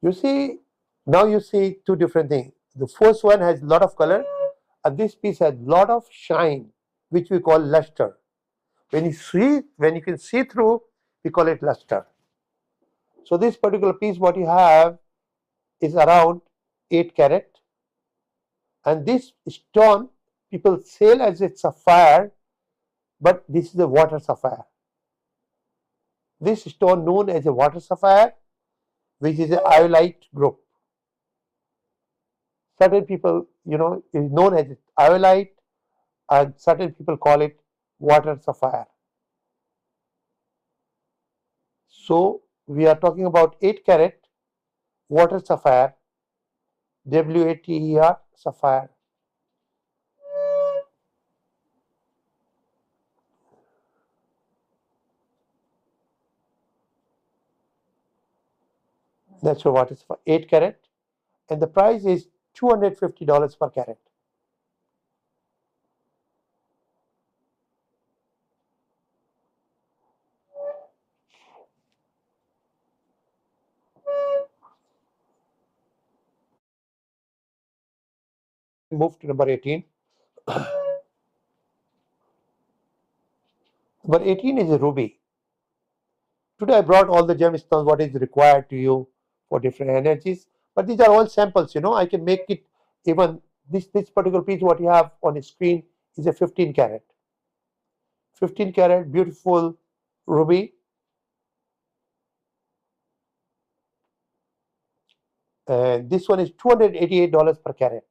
You see, now you see two different things. The first one has a lot of color, and this piece has a lot of shine, which we call luster. When you can see through, we call it luster. So this particular piece, what you have is around 8 carat, and this stone people sell as a sapphire, but this is a water sapphire. This stone known as a water sapphire, which is an iolite group. Certain people, is known as iolite, and certain people call it water sapphire. So we are talking about 8 carat water sapphire, WATER sapphire. That's what it's for 8 carat, and the price is $250 per carat. Move to number 18. Number 18 is a ruby. Today I brought all the gemstones, what is required to you for different energies, but these are all samples. I can make it even this particular piece what you have on the screen is a 15 carat. 15 carat beautiful ruby, and this one is $288 per carat.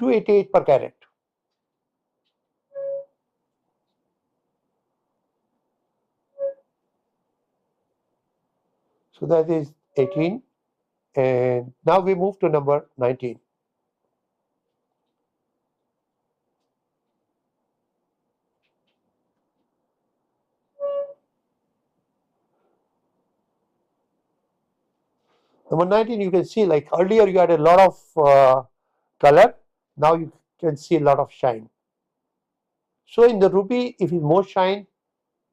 $288 per carat. So that is 18, and now we move to number 19. Number 19, you can see like earlier you had a lot of color, now you can see a lot of shine. So in the ruby, if it's more shine,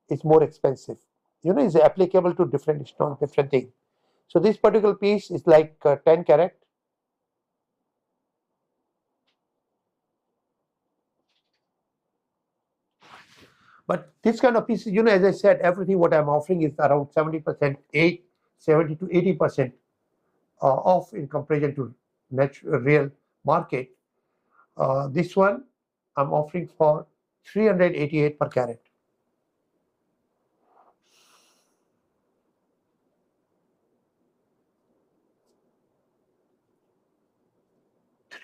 it's more expensive. It's applicable to different stones, different thing. So this particular piece is like 10 carat. But this kind of pieces, as I said, everything what I'm offering is around 70%, 70 to 80% off in comparison to real market. This one I'm offering for 388 per carat.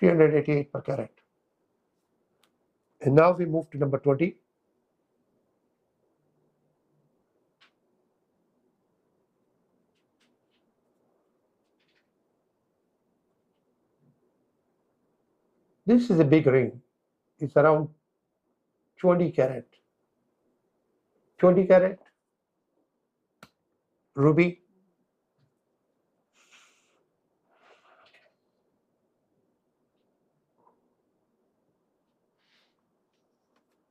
$388 per carat. And now we move to number 20. This is a big ring. It's around 20 carat. 20 carat ruby.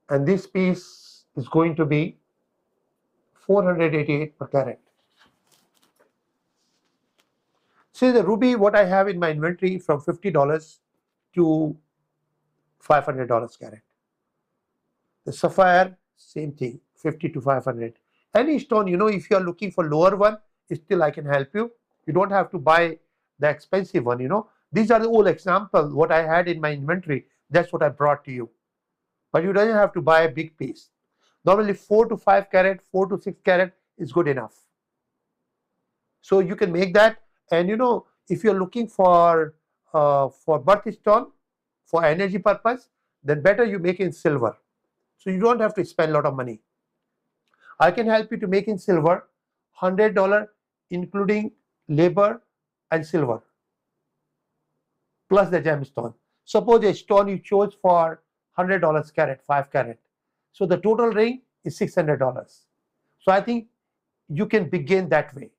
And this piece is going to be 488 per carat. See the ruby, what I have in my inventory from $50 to $500 carat. The sapphire, same thing, 50 to 500. Any stone, if you are looking for lower one, still I can help you. You don't have to buy the expensive one, These are the old examples, what I had in my inventory. That's what I brought to you. But you don't have to buy a big piece. Normally 4 to 5 carat, 4 to 6 carat is good enough. So you can make that. And if you're looking for birthstone, for energy purpose, then better you make in silver. So you don't have to spend a lot of money. I can help you to make in silver, $100 including labor and silver, plus the gemstone. Suppose a stone you chose for $100 carat, 5 carat. So the total ring is $600. So I think you can begin that way.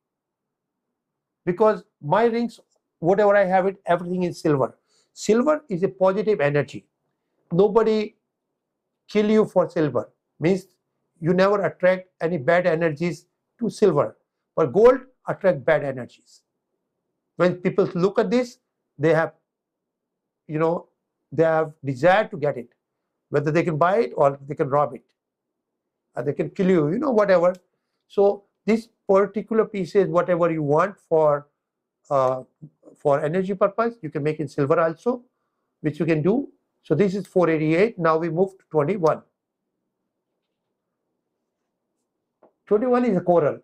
Because my rings, whatever I have it, everything is silver. Silver is a positive energy. Nobody kill you for silver. Means you never attract any bad energies to silver. But gold attract bad energies. When people look at this, they have, they have desire to get it. Whether they can buy it or they can rob it. Or they can kill you, whatever. So this particular pieces, whatever you want for energy purpose, you can make in silver also, which you can do. So this is 488. Now we move to 21. 21 is a coral.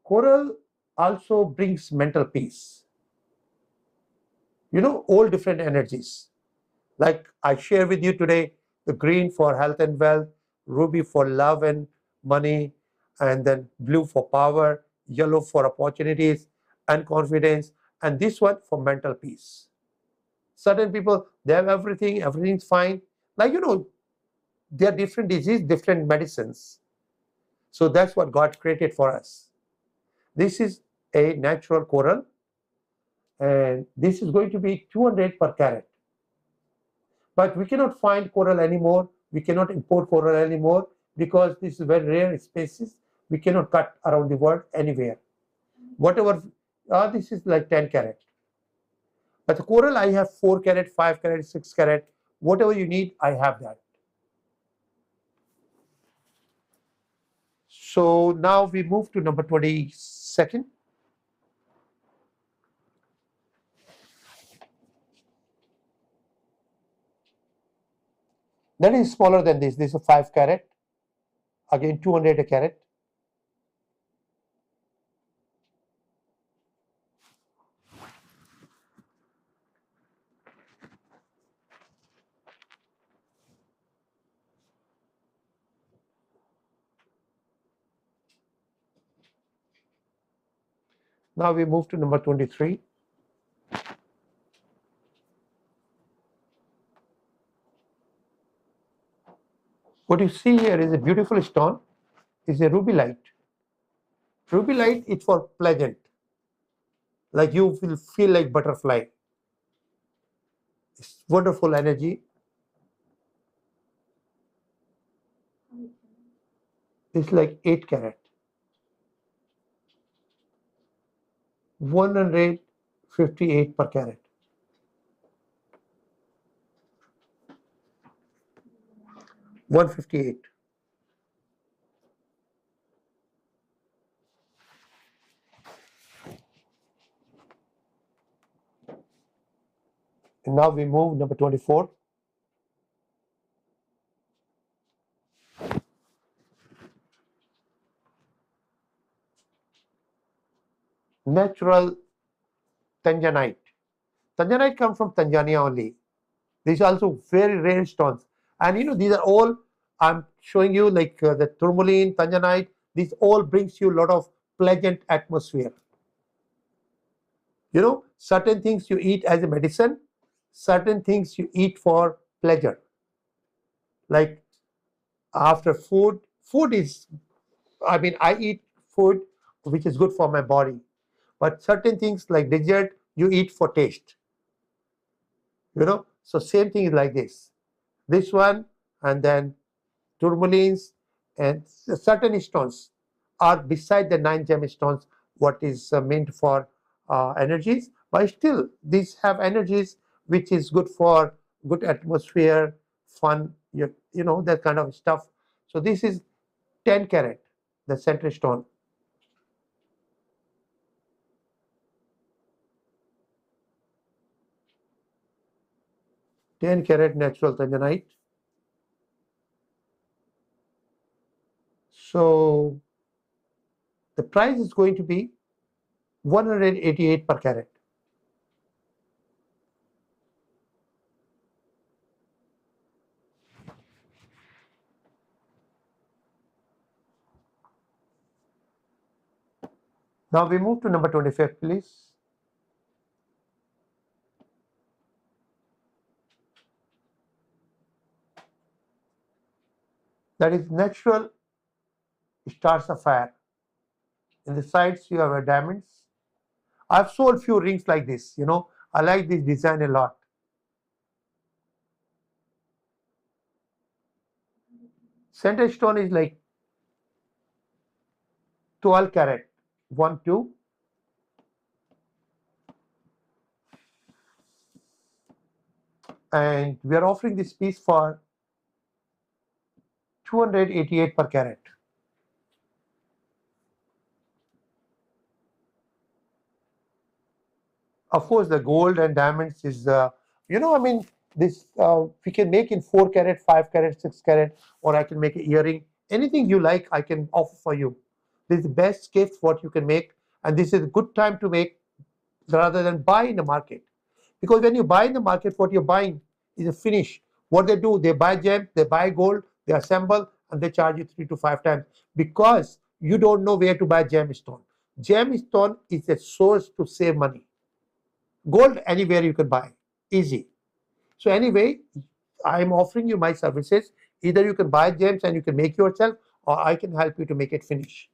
Coral also brings mental peace. All different energies. Like I share with you today, the green for health and wealth, ruby for love and money, and then blue for power, yellow for opportunities and confidence, and this one for mental peace. Certain people, they have everything, everything's fine. Like, there are different diseases, different medicines. So that's what God created for us. This is a natural coral, and this is going to be 200 per carat. But we cannot find coral anymore. We cannot import coral anymore because this is very rare species. We cannot cut around the world anywhere. Whatever, this is like 10 carat. But the coral, I have 4 carat, 5 carat, 6 carat. Whatever you need, I have that. So now we move to number 22nd. That is smaller than this. This is a 5 carat. Again, 200 a carat. Now we move to number 23. What you see here is a beautiful stone. It's a ruby light. Ruby light is for pleasant. Like you will feel like butterfly. It's wonderful energy. It's like 8 carat. 158 per carat. $158. And now we move number 24. Natural Tanzanite. Tanzanite comes from Tanzania only. These are also very rare stones. And these are all, I'm showing you like the tourmaline, Tanzanite, this all brings you a lot of pleasant atmosphere. Certain things you eat as a medicine, certain things you eat for pleasure. Like after food is, I eat food which is good for my body. But certain things like dessert, you eat for taste. So same thing is like this. This one, and then tourmalines and certain stones are beside the 9 gemstones, what is meant for energies. But still, these have energies which is good for good atmosphere, fun. that kind of stuff. So this is 10 carat, the center stone. Ten carat natural tanzanite. So the price is going to be 188 per carat. Now we move to number 25, please. That is natural star sapphire. In the sides you have diamonds. I've sold few rings like this. I like this design a lot. Center stone is like 12 carat, 1, 2. And we are offering this piece for 288 per carat. Of course, the gold and diamonds is, this we can make in 4 carat, 5 carat, 6 carat, or I can make an earring. Anything you like, I can offer for you. This is the best gift what you can make, and this is a good time to make rather than buy in the market. Because when you buy in the market, what you're buying is a finish. What they do, they buy gem, they buy gold, they assemble, and they charge you 3 to 5 times because you don't know where to buy gemstone. Gemstone is a source to save money. Gold, anywhere you can buy, easy. So anyway, I'm offering you my services. Either you can buy gems and you can make yourself, or I can help you to make it finish.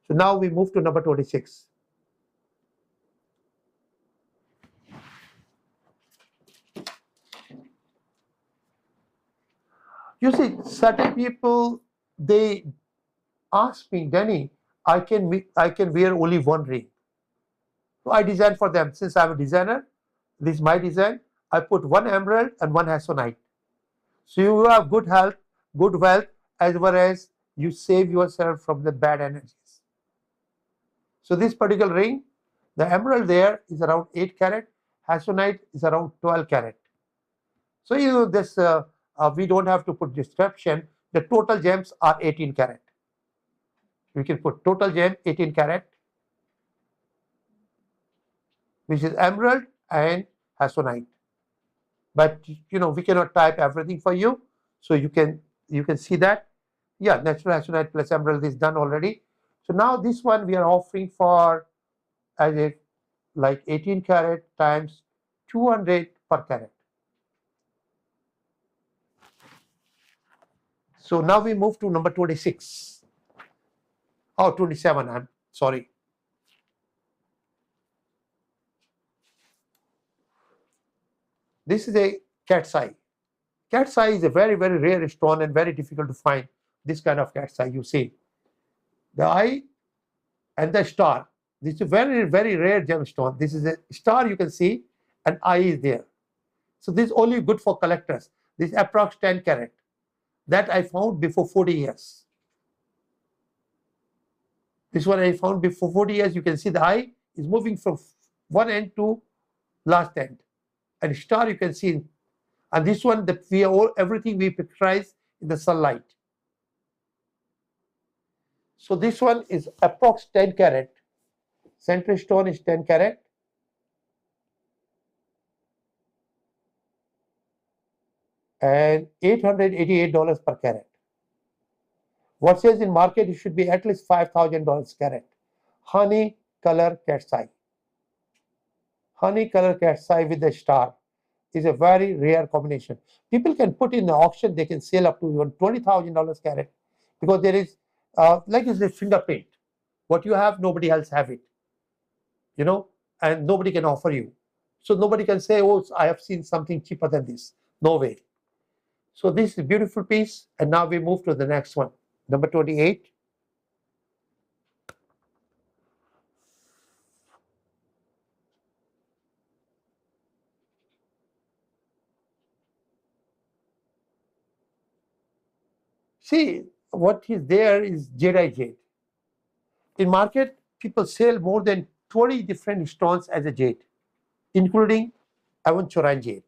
So now we move to number 26. You see, certain people, they ask me, Danny, I can wear only one ring. So I design for them. Since I'm a designer, this is my design. I put one emerald and one hasonite. So you have good health, good wealth, as well as you save yourself from the bad energies. So this particular ring, the emerald there is around 8 carat, hasonite is around 12 carat. So this we don't have to put description. The total gems are 18 carat. We can put total gem 18 carat, which is emerald and hasonite. But we cannot type everything for you, so you can see that. Yeah, natural hasonite plus emerald is done already. So now this one we are offering for as a like 18 carat times 200 per carat. So now we move to number 26. Oh, 27, I'm sorry. This is a cat's eye. Cat's eye is a very, very rare stone and very difficult to find. This kind of cat's eye, you see. The eye and the star. This is a very, very rare gemstone. This is a star you can see, and eye is there. So this is only good for collectors. This is approx 10 carat. That I found before 40 years. This one I found before 40 years. You can see the eye is moving from one end to last end. And star you can see. And this one, everything we picturize in the sunlight. So this one is approx 10 carat. Center stone is 10 carat. And $888 per carat. What says in market, it should be at least $5,000 carat. Honey color cat's eye. Honey color cat's eye with the star is a very rare combination. People can put in the auction, they can sell up to even $20,000 carat because there is, like it's a fingerprint. What you have, nobody else have it, and nobody can offer you. So nobody can say, oh, I have seen something cheaper than this. No way. So this is a beautiful piece, and now we move to the next one, number 28. See, what is there is jade. In market, people sell more than 20 different stones as a jade, including aventurine jade.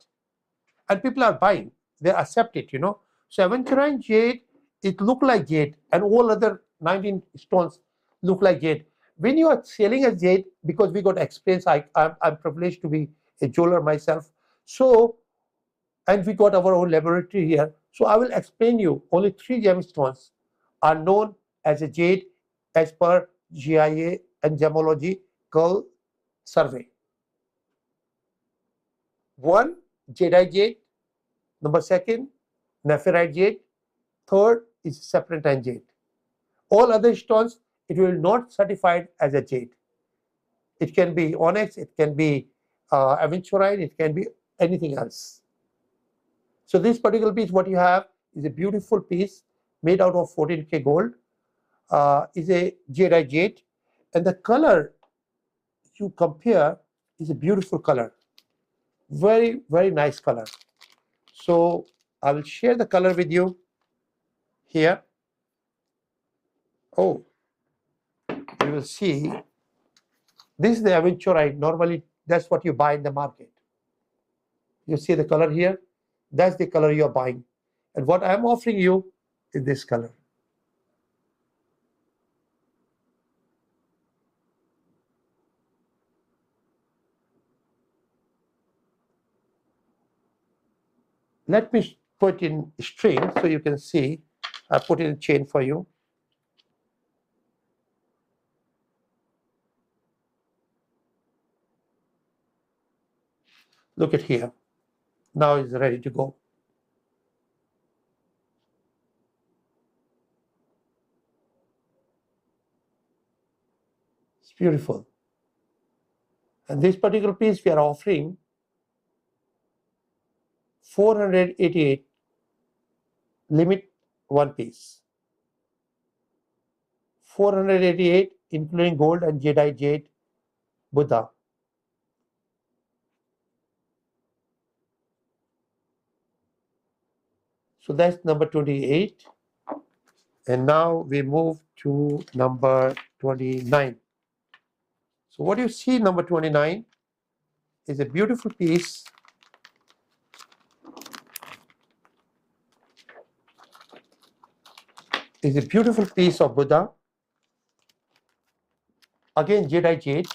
And people are buying. They accept it, you know. So aventurine jade, it look like jade, and all other 19 stones look like jade. When you are selling a jade, because we got experience, I'm privileged to be a jeweler myself. So, and we got our own laboratory here. So I will explain you only 3 gemstones are known as a jade as per GIA and gemological survey. One, jadeite jade. Number second, nephrite jade. Third is serpentine jade. All other stones, it will not certified as a jade. It can be onyx, it can be aventurine, it can be anything else. So this particular piece, what you have is a beautiful piece made out of 14K gold. Is a jadeite jade, and the color you compare is a beautiful color, very nice color. So I will share the color with you here. Oh, you will see this is the aventurine. Normally that's what you buy in the market. You see the color here, that's the color you are buying, and what I am offering you is this color. Let me put in string so you can see. I put in a chain for you. Look at here. Now it's ready to go. It's beautiful. And this particular piece we are offering 488, limit one piece. 488 including gold and jadeite jade Buddha. So that's number 28. And now we move to number 29. So what you see number 29 is a beautiful piece. Is a beautiful piece of Buddha. Again, jadeite jade.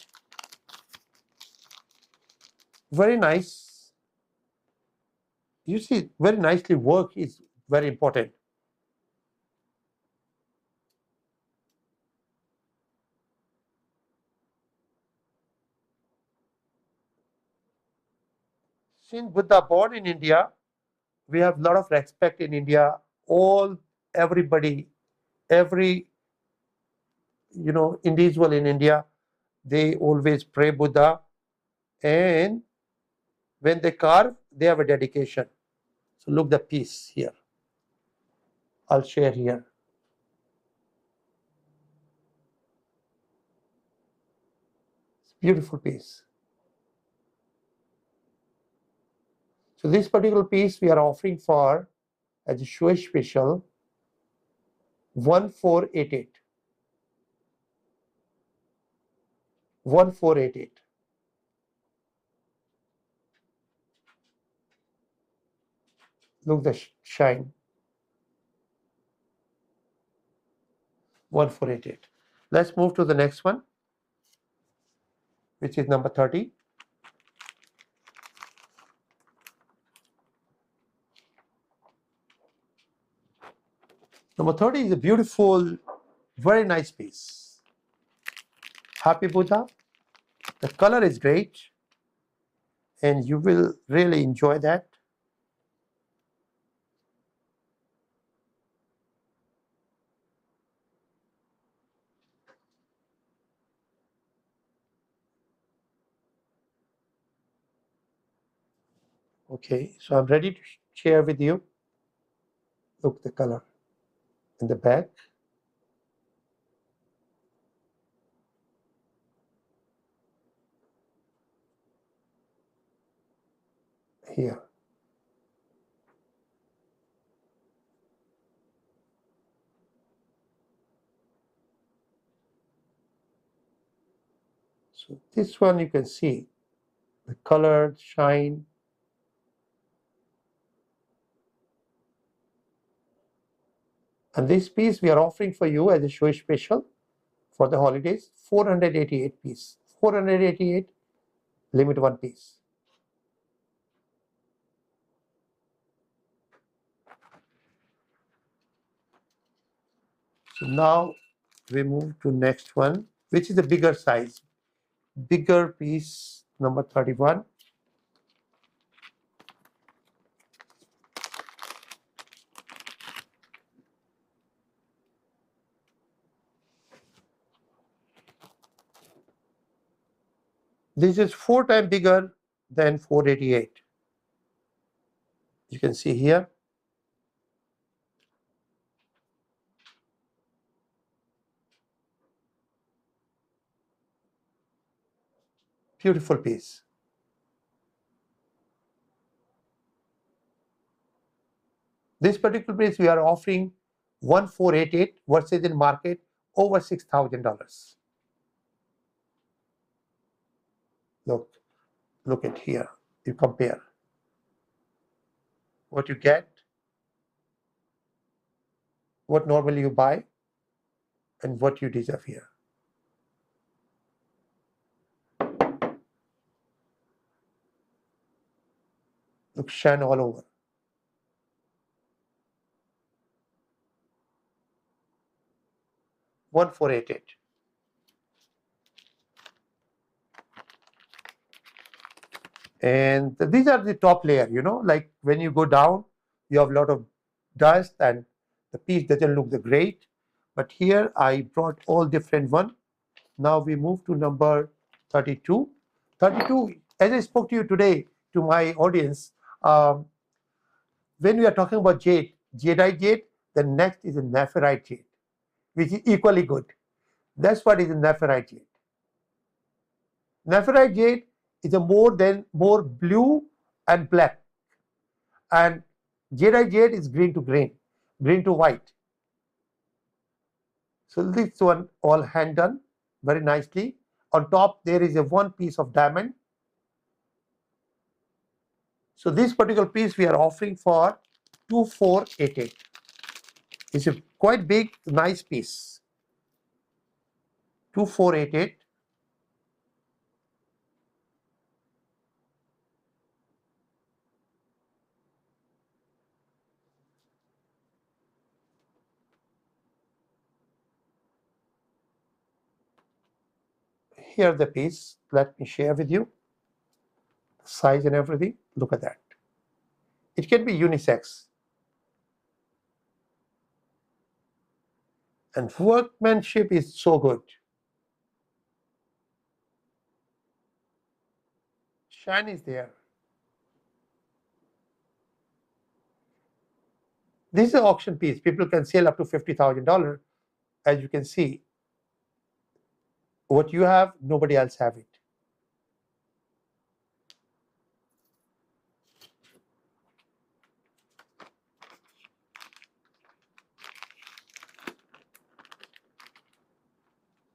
Very nice. You see, very nicely work is very important. Since Buddha born in India, we have a lot of respect in India. Everybody, every individual in India, they always pray Buddha, and when they carve, they have a dedication. So look the piece here. I'll share here. It's a beautiful piece. So this particular piece we are offering for as a show special 1488. 1488. Look the shine. 1488. Let's move to the next one, which is number 30. Number 30 is a beautiful, very nice piece. Happy Buddha. The color is great, and you will really enjoy that. Okay, so I'm ready to share with you. Look the color in the back. Here. So this one you can see the color, shine. And this piece we are offering for you as a show special for the holidays, 488 piece. 488, limit one piece. So now we move to next one, which is a bigger size, bigger piece, number 31. This is 4 times bigger than 488. You can see here. Beautiful piece. This particular piece we are offering 1488 versus in market over $6,000. Look at here. You compare what you get, what normally you buy, and what you deserve here. Look, shine all over. 1488. And these are the top layer, like when you go down, you have a lot of dust and the piece doesn't look great. But here I brought all different one. Now we move to number 32. 32, as I spoke to you today, to my audience, when we are talking about jade, jadeite jade, the next is a nephrite jade, which is equally good. That's what is a nephrite jade. Nephrite jade is a more blue and black, and jadeite jade is green to green to white. So this one all hand done very nicely. On top there is a one piece of diamond. So this particular piece we are offering for 2488. It's a quite big, nice piece. 2488. Here the piece. Let me share with you. Size and everything. Look at that. It can be unisex. And workmanship is so good. Shine is there. This is an auction piece. People can sell up to $50,000. As you can see, what you have, nobody else have it.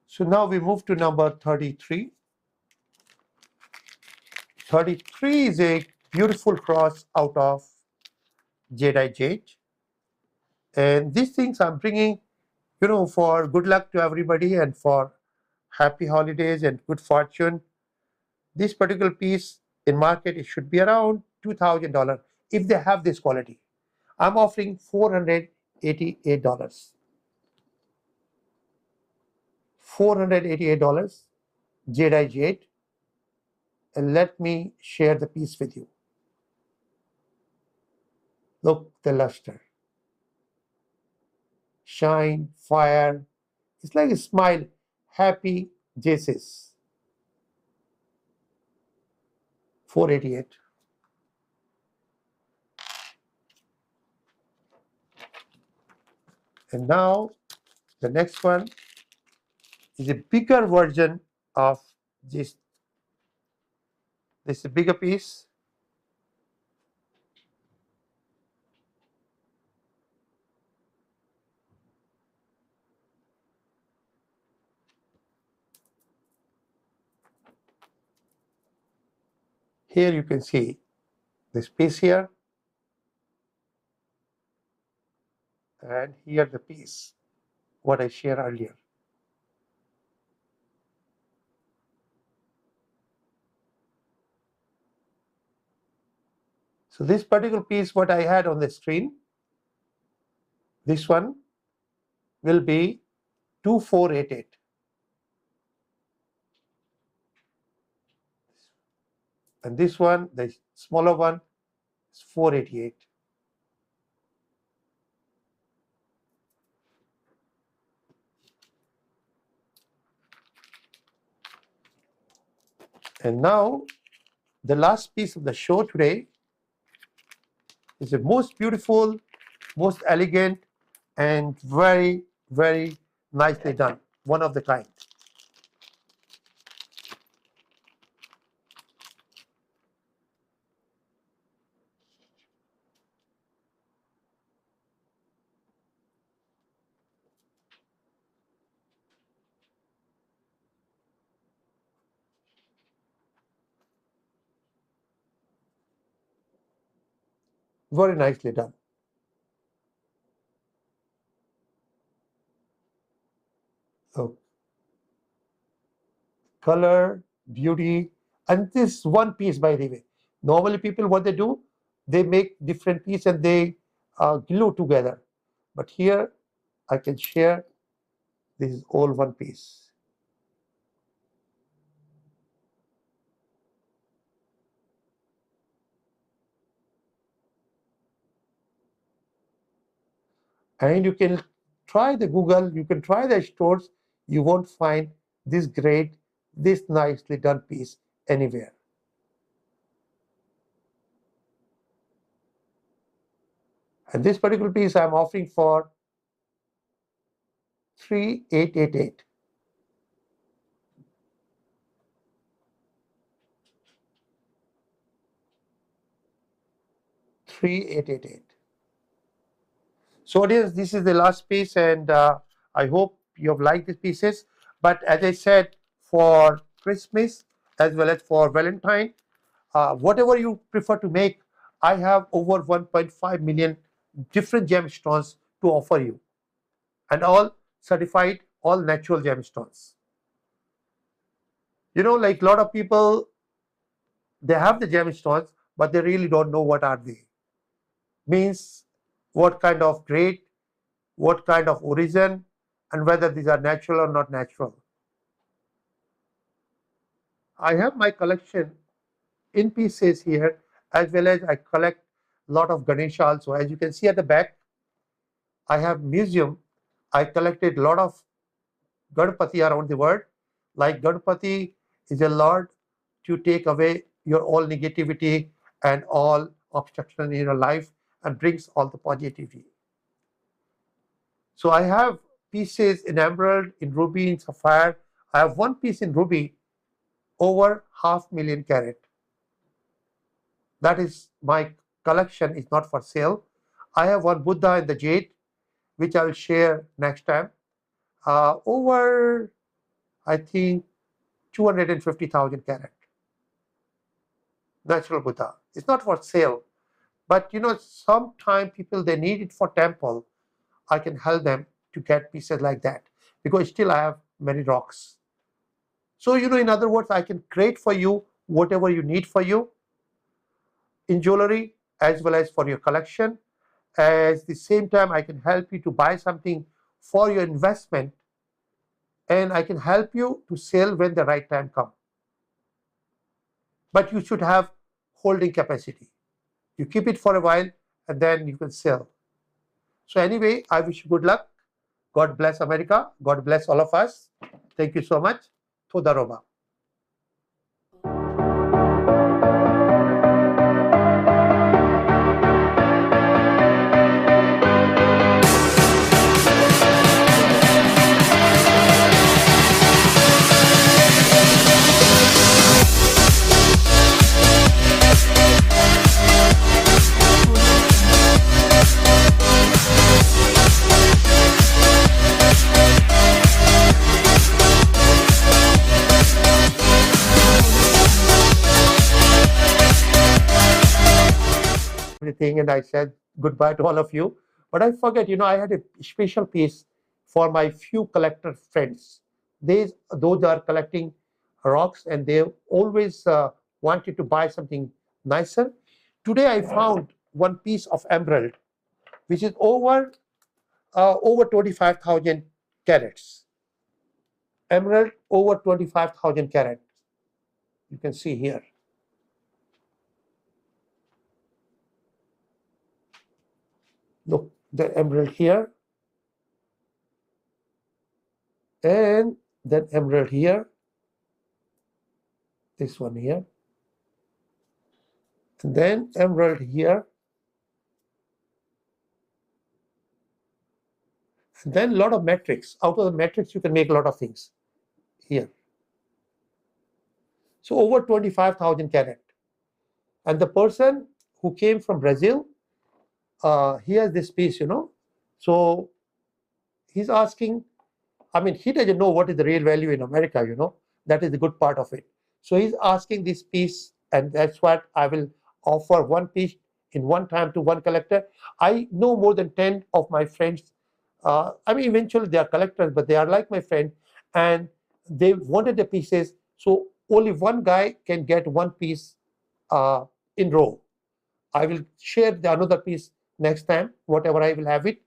So now we move to number 33. 33 is a beautiful cross out of jadeite jade. And these things I'm bringing, for good luck to everybody and for happy holidays and good fortune. This particular piece in market, it should be around $2,000 if they have this quality. I'm offering $488. $488 jadeite jade. And let me share the piece with you. Look the luster. Shine, fire. It's like a smile, happy Jesus. 488. And now the next one is a bigger version of this. This is a bigger piece. here you can see this piece here, and here the piece what I shared earlier. So this particular piece what I had on the screen, this one will be 2488. And this one, the smaller one, is 488. And now, the last piece of the show today is the most beautiful, most elegant, and very, very nicely done. One of the kind. Very nicely done. So, color, beauty, and this one piece, by the way. Normally people, what they do, they make different pieces and they glue together. But here, I can share, this is all one piece. And you can try the Google, you can try the stores, you won't find this great, this nicely done piece anywhere. And this particular piece I'm offering for 3888. So audience, this is the last piece, and I hope you have liked these pieces. But as I said, for Christmas as well as for Valentine, whatever you prefer to make, I have over 1.5 million different gemstones to offer you, and all certified, all natural gemstones. You know, like a lot of people, they have the gemstones, but they really don't know what are they. Means what kind of grade, what kind of origin, and whether these are natural or not natural. I have my collection in pieces here, as well as I collect a lot of Ganesha also. As you can see at the back, I have museum. I collected a lot of Ganpati around the world. Like Ganpati is a lord to take away your all negativity and all obstruction in your life and brings all the positivity. So I have pieces in emerald, in ruby, in sapphire. I have one piece in ruby, over 500,000 carat. That is my collection, is not for sale. I have one Buddha in the jade, which I will share next time. Over, I think, 250,000 carat. Natural Buddha. It's not for sale. But you know, sometimes people, they need it for temple. I can help them to get pieces like that, because still I have many rocks. So, you know, in other words, I can create for you whatever you need for you in jewelry as well as for your collection. At the same time, I can help you to buy something for your investment, and I can help you to sell when the right time comes. But you should have holding capacity. You keep it for a while and then you can sell. So anyway, I wish you good luck. God bless America. God bless all of us. Thank you so much. Toda roba. everything, and I said goodbye to all of you. But I forget, I had a special piece for my few collector friends. Those are collecting rocks, and they always wanted to buy something nicer. Today I found one piece of emerald, which is over 25,000 carats. Emerald over 25,000 carats. You can see here. Look, the emerald here, and then emerald here, this one here, and then emerald here, and then a lot of matrix. Out of the matrix, you can make a lot of things here. So over 25,000 carat. And the person who came from Brazil, he has this piece, So he's asking, he doesn't know what is the real value in America, That is the good part of it. So he's asking this piece, and that's what I will offer one piece in one time to one collector. I know more than 10 of my friends. Eventually they are collectors, but they are like my friend, and they wanted the pieces. So only one guy can get one piece in row. I will share the another piece next time, whatever I will have it.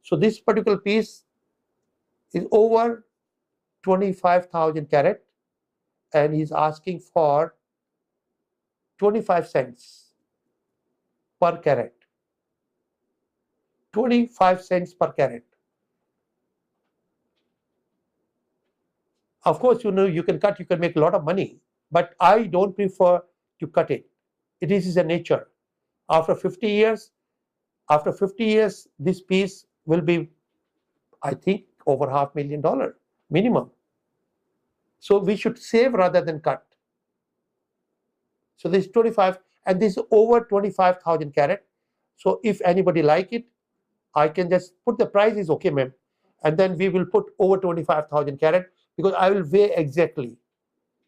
So this particular piece is over 25,000 carat, and he's asking for 25 cents per carat. 25 cents per carat. Of course, you can cut, you can make a lot of money, but I don't prefer to cut it. It is a nature. After 50 years, this piece will be, I think, over $500,000 minimum. So we should save rather than cut. So this 25, and this is over 25,000 carat. So if anybody like it, I can just put the price is okay, ma'am. And then we will put over 25,000 carat, because I will weigh exactly.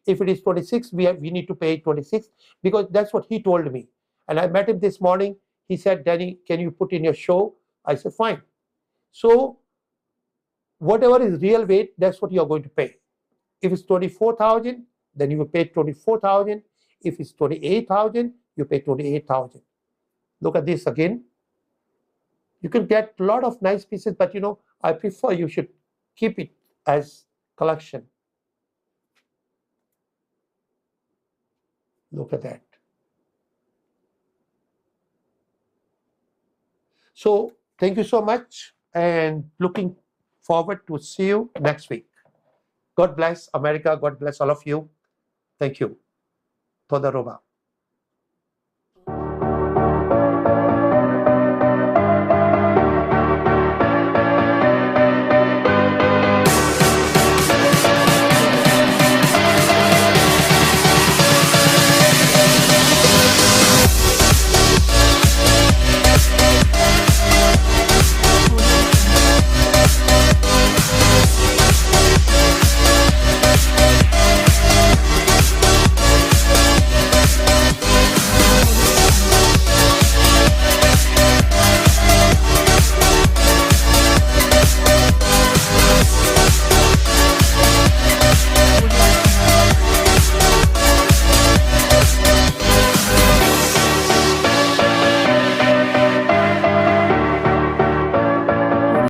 If it is 26, we need to pay 26, because that's what he told me. And I met him this morning. He said, Danny, can you put in your show? I said, fine. So whatever is real weight, that's what you're going to pay. If it's 24,000, then you will pay 24,000. If it's 28,000, you pay 28,000. Look at this again. You can get a lot of nice pieces, but I prefer you should keep it as collection. Look at that. So thank you so much, and looking forward to see you next week. God bless America. God bless all of you. Thank you. Toda Roba.